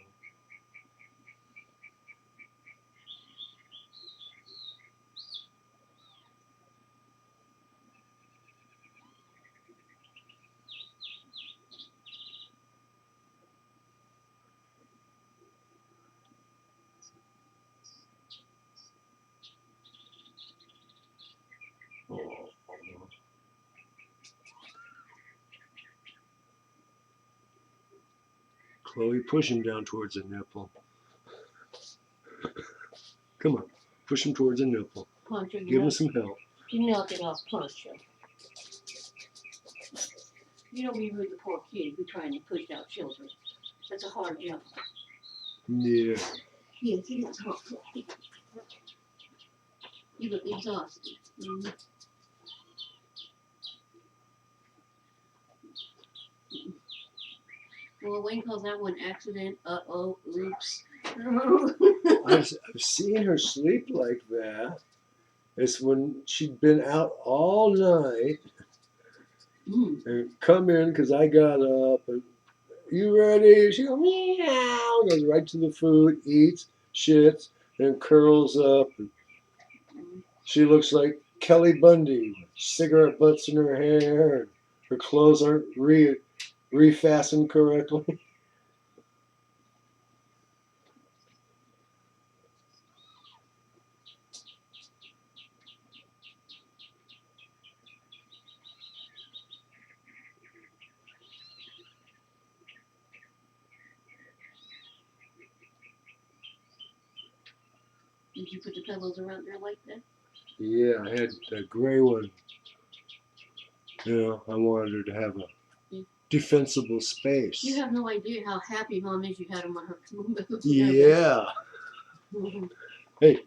Oh. Chloe, push him down towards the nipple. Come on, push him towards the nipple.
Punch her.
Give him some help.
You knock it off. Punch her. You don't be rude to poor kid who trying to push out children. That's a hard job.
Yeah.
Yes, it is hard. You look exhausted. Mm-hmm. Well, Wayne calls that one accident. Uh-oh, oops.
I've seen her sleep like that. It's when she'd been out all night and come in because I got up and you ready? She goes meow, goes right to the food, eats, shits, and curls up. And she looks like Kelly Bundy, with cigarette butts in her hair, and her clothes aren't refastened correctly.
Did you put the pillows around there like that?
Yeah, I had that gray one. You know, I wanted her to have a defensible space.
You have no idea how happy Mom is you had them on her.
Yeah. Hey,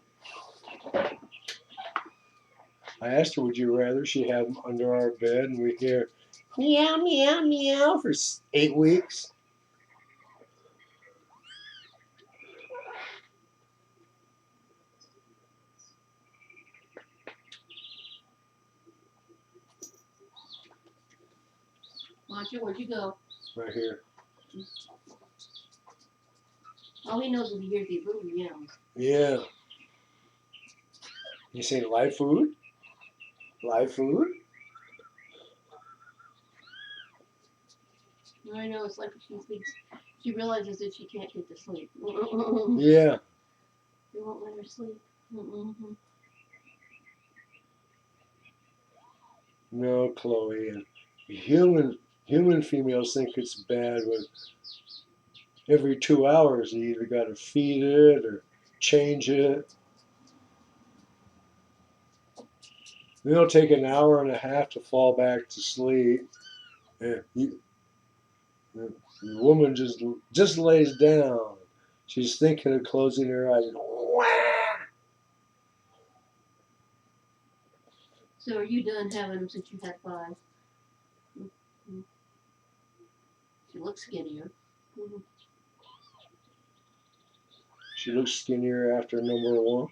I asked her, would you rather she have them under our bed and we hear meow, meow, meow for 8 weeks?
Watch it, where'd you go?
Right here.
All he knows is he hears these little meows.
Yeah. You say live food? Live food?
I know, it's like she thinks, she realizes that she can't get to sleep.
Yeah.
They won't let her sleep. Mm-hmm.
No, Chloe. And human females think it's bad when every 2 hours you either got to feed it or change it. Then it'll take an hour and a half to fall back to sleep. And the woman just lays down. She's thinking of closing her eyes.
So are you done having them since you had 5? Mm-hmm. She looks skinnier. Mm-hmm.
She looks skinnier after number 1.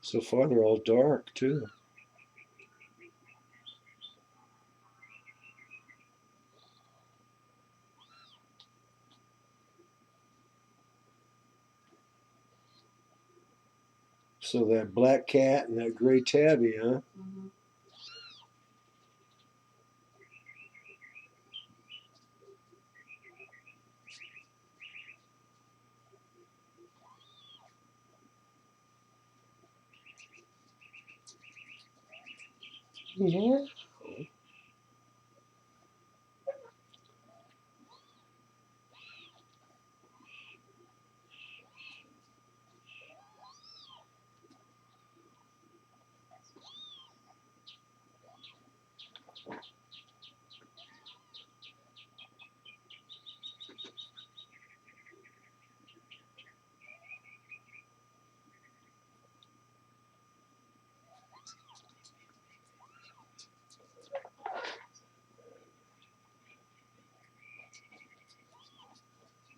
So far, they're all dark too. So that black cat and that gray tabby, huh?
Mm-hmm.
Yeah.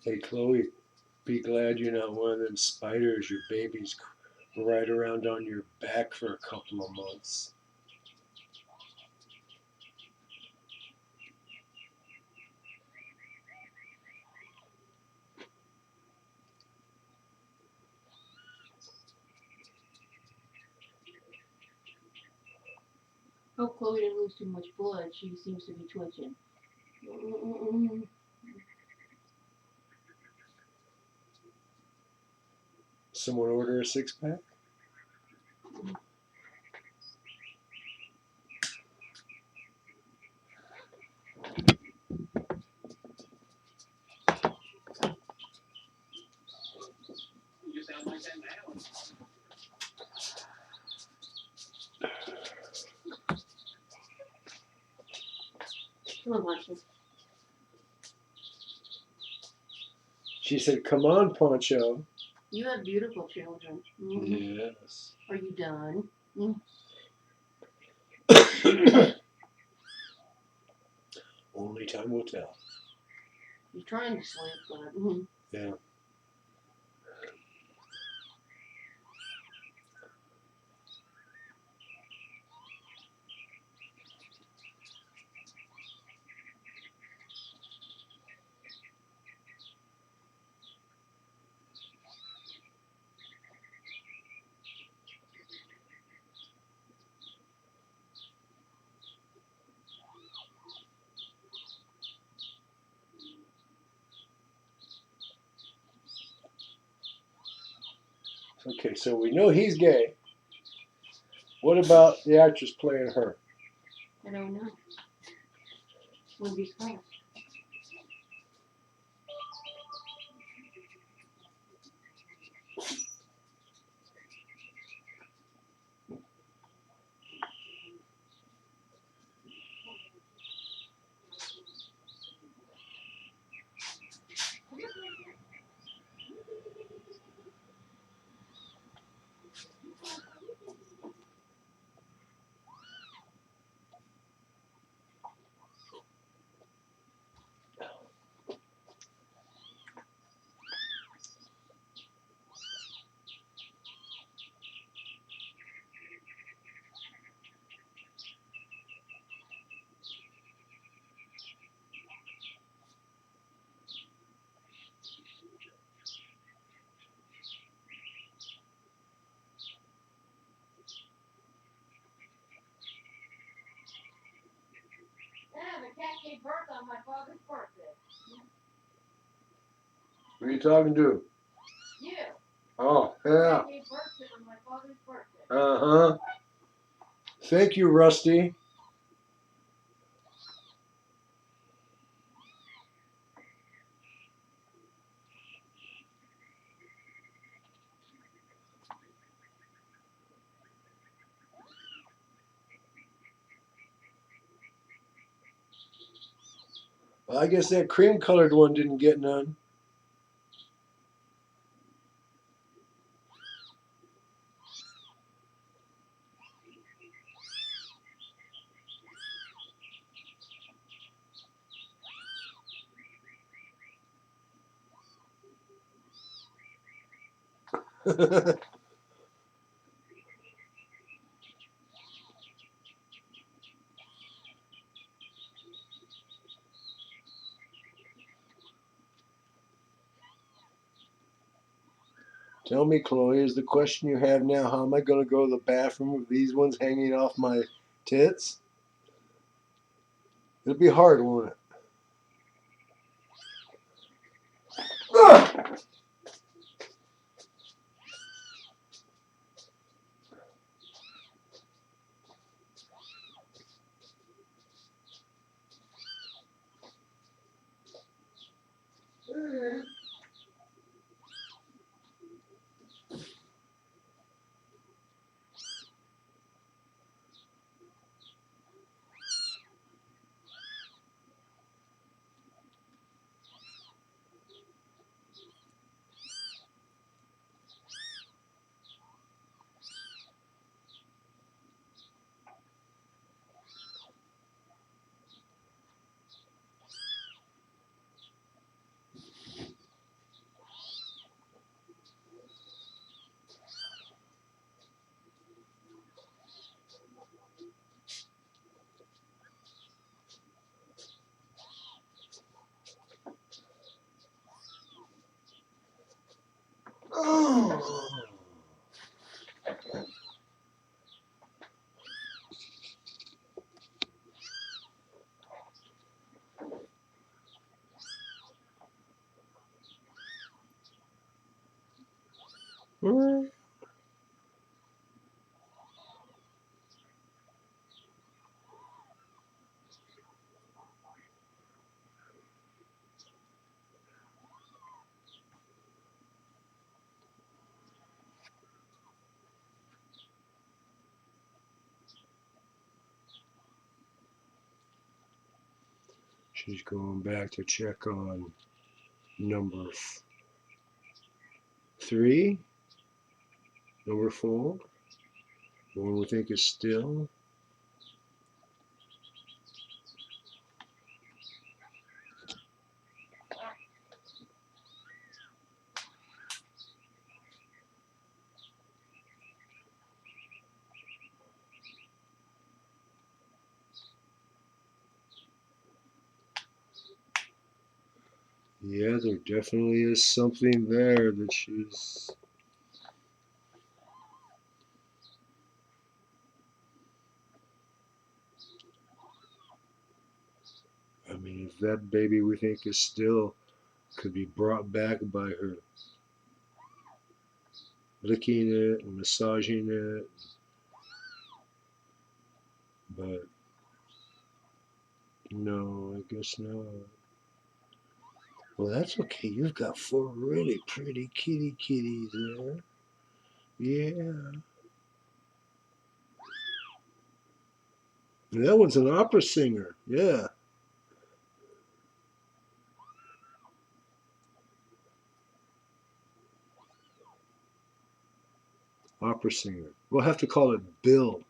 Hey, Chloe, be glad you're not one of them spiders your baby's right around on your back for a couple of months.
Hope Chloe didn't lose too much blood. She seems to be twitching.
Someone order a 6-pack?
Come on, Marshall.
She said, come on, Poncho.
You have beautiful children.
Yes.
Are you done?
Only time will tell.
You're trying to sleep, but
Yeah. Okay, so we know he's gay. What about the actress playing her?
I don't know. Wouldn't be surprised. Yeah, the cat gave birth on my father's birthday.
Who are you talking to?
You.
Oh,
The
yeah.
cat gave birth to on my father's birthday.
Uh-huh. Thank you, Rusty. Well, I guess that cream-colored one didn't get none. Tell me, Chloe, is the question you have now, how am I going to go to the bathroom with these ones hanging off my tits? It'll be hard, won't it? Ah! Oh. She's going back to check on number 3, number 4. The one we think is still. Yeah, there definitely is something there that she's. I mean, if that baby we think is still could be brought back by her licking it and massaging it, but no, I guess not. Well, that's okay. You've got 4 really pretty kitties there. Yeah. And that one's an opera singer. Yeah. Opera singer. We'll have to call it Bill.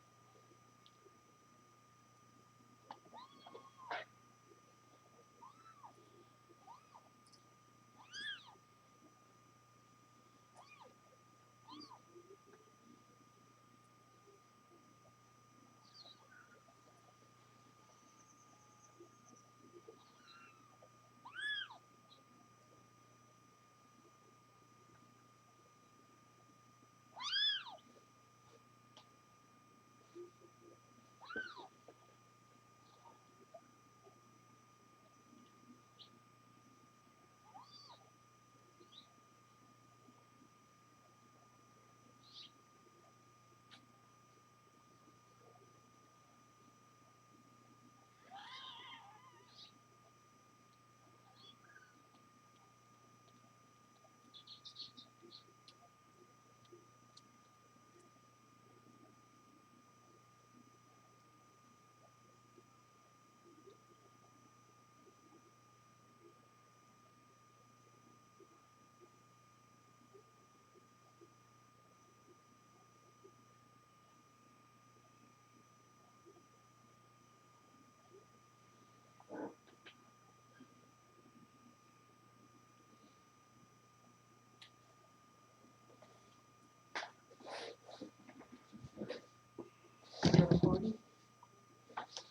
Recording.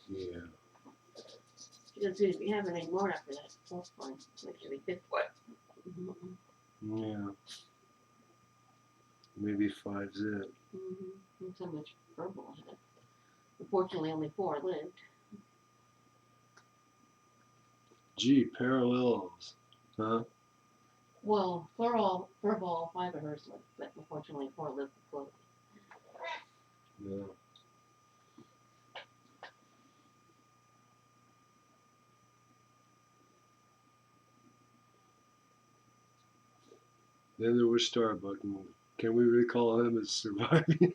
Yeah.
She doesn't seem to be having any more after that. That's fine. Like every 5th one.
Yeah. Maybe 5's it.
That's how much verbal I had. Unfortunately, only 4 lived.
Gee, parallels. Huh?
Well, all 5 of hers lived, but unfortunately 4 lived to float.
Yeah. Then there was Starbuck. Can we really call him as surviving?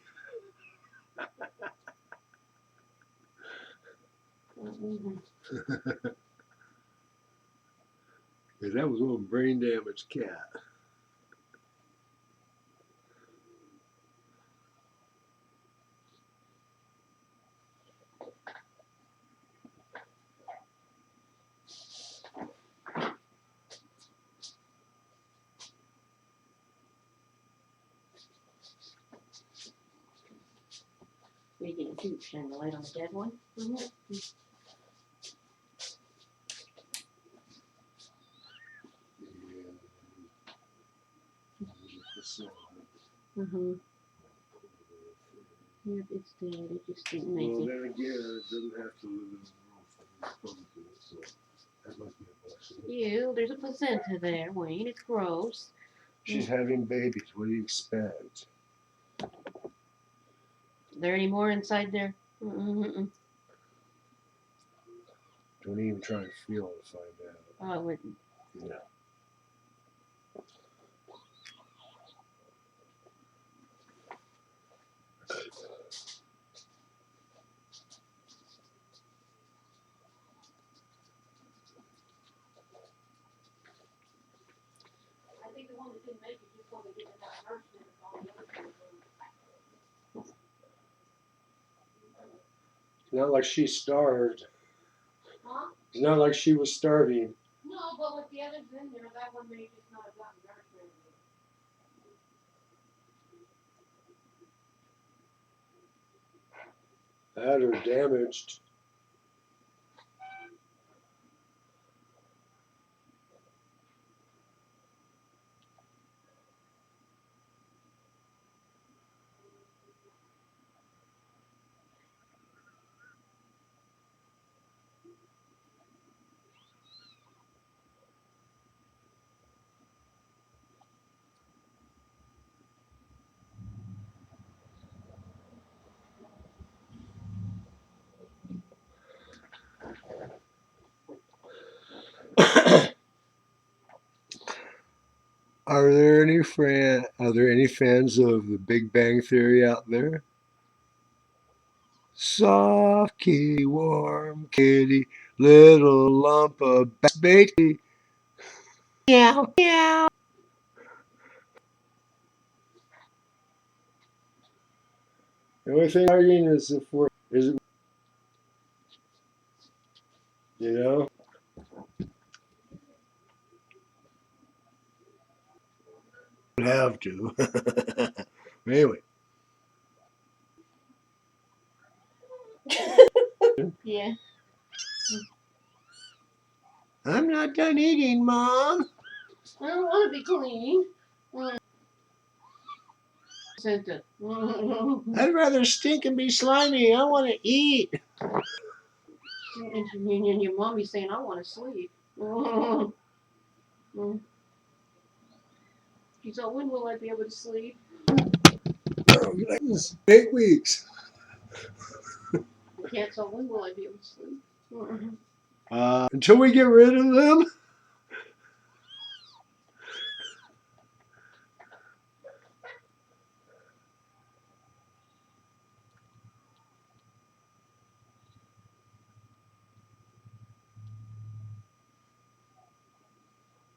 Because that was one brain damaged cat.
We can shoot, shine the light on the dead one.
Yeah.
Mm-hmm. Yep, it's dead. It just didn't make
Well,
it.
then again, it doesn't have to live in the roof, so that must be a blessing.
Ew, there's a placenta there, Wayne. It's gross.
She's having babies. What do you expect?
Are there any more inside there? Mm-mm-mm.
Don't even try and feel to find out.
Oh, I wouldn't.
Yeah.
I think the one that didn't make it just wanted to get in that nourishment and all the other things.
It's not like she starved.
Huh?
It's not like she was starving.
No, but with the others in there, that one may just not have gotten nourishment.
That or damaged. Are there any fans of the Big Bang Theory out there? Soft kitty, warm kitty, little lump of baby. Meow, meow. The only thing arguing is if we're, is it, you know? Have to. Anyway.
Yeah.
I'm not done eating, Mom.
I don't want to be clean. Placenta.
I'd rather stink and be slimy. I want to eat.
And your mommy's saying, I want to sleep. She thought, when will I be able to sleep?
Oh, you like this? 8 weeks.
I can't tell when will I be able to sleep.
Until we get rid of them.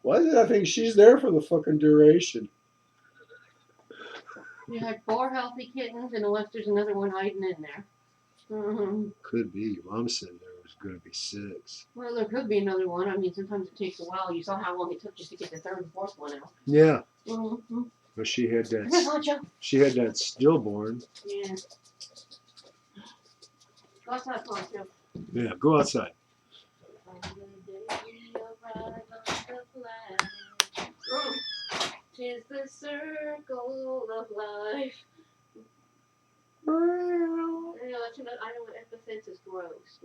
Why did I think she's there for the fucking duration?
You had 4 healthy kittens, and unless there's another one hiding in there.
Could be. Mom said there was going to be 6.
Well, there could be another one. I mean, sometimes it takes a while. You saw how long it took just to get the 3rd and 4th one out.
Yeah.
Mm-hmm.
But she had
Come here,
that.
Poncho.
She had that stillborn.
Yeah. Go outside, Poncho.
Yeah. Go outside.
On the day we arrive on the planet, tis the circle of life. I know what epithets is gross.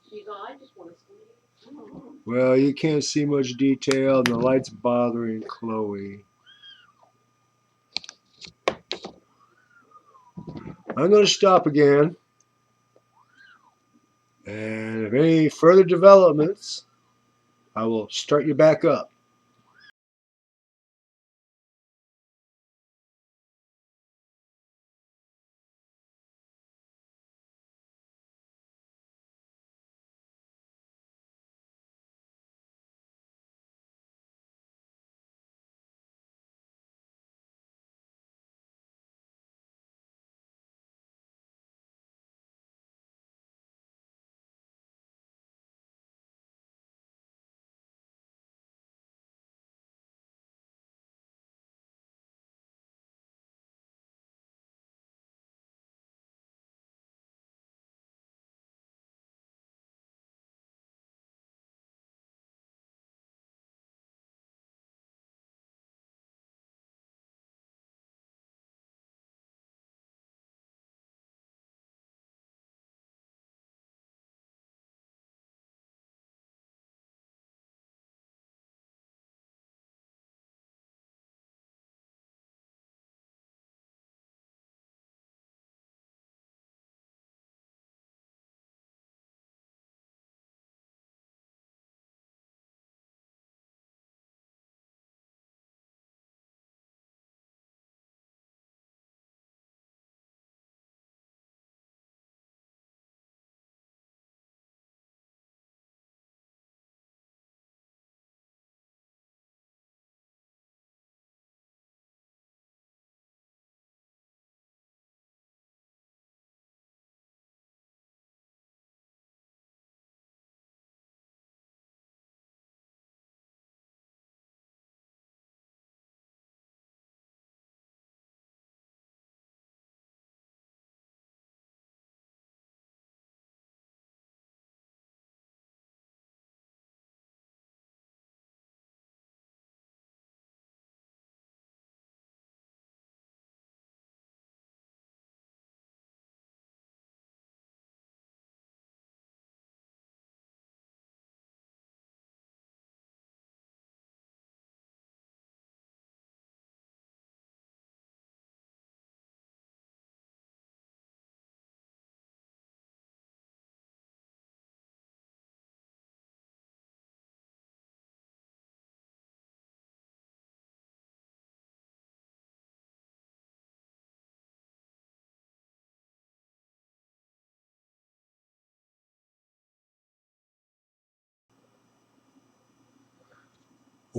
She's all, I just want to sleep.
Well, you can't see much detail, and the light's bothering Chloe. I'm going to stop again. And if any further developments, I will start you back up.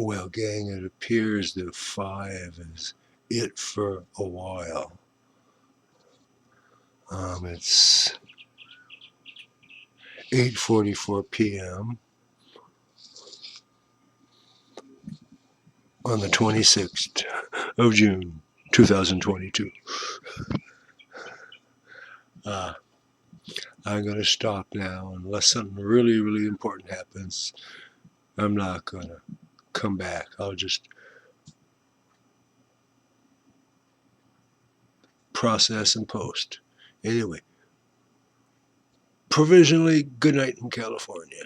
Well, gang, it appears that 5 is it for a while. It's 8:44 p.m. on the 26th of June, 2022. I'm going to stop now. Unless something really, really important happens, I'm not going to come back. I'll just process and post. Anyway, provisionally, good night in California.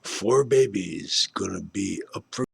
4 babies gonna be up for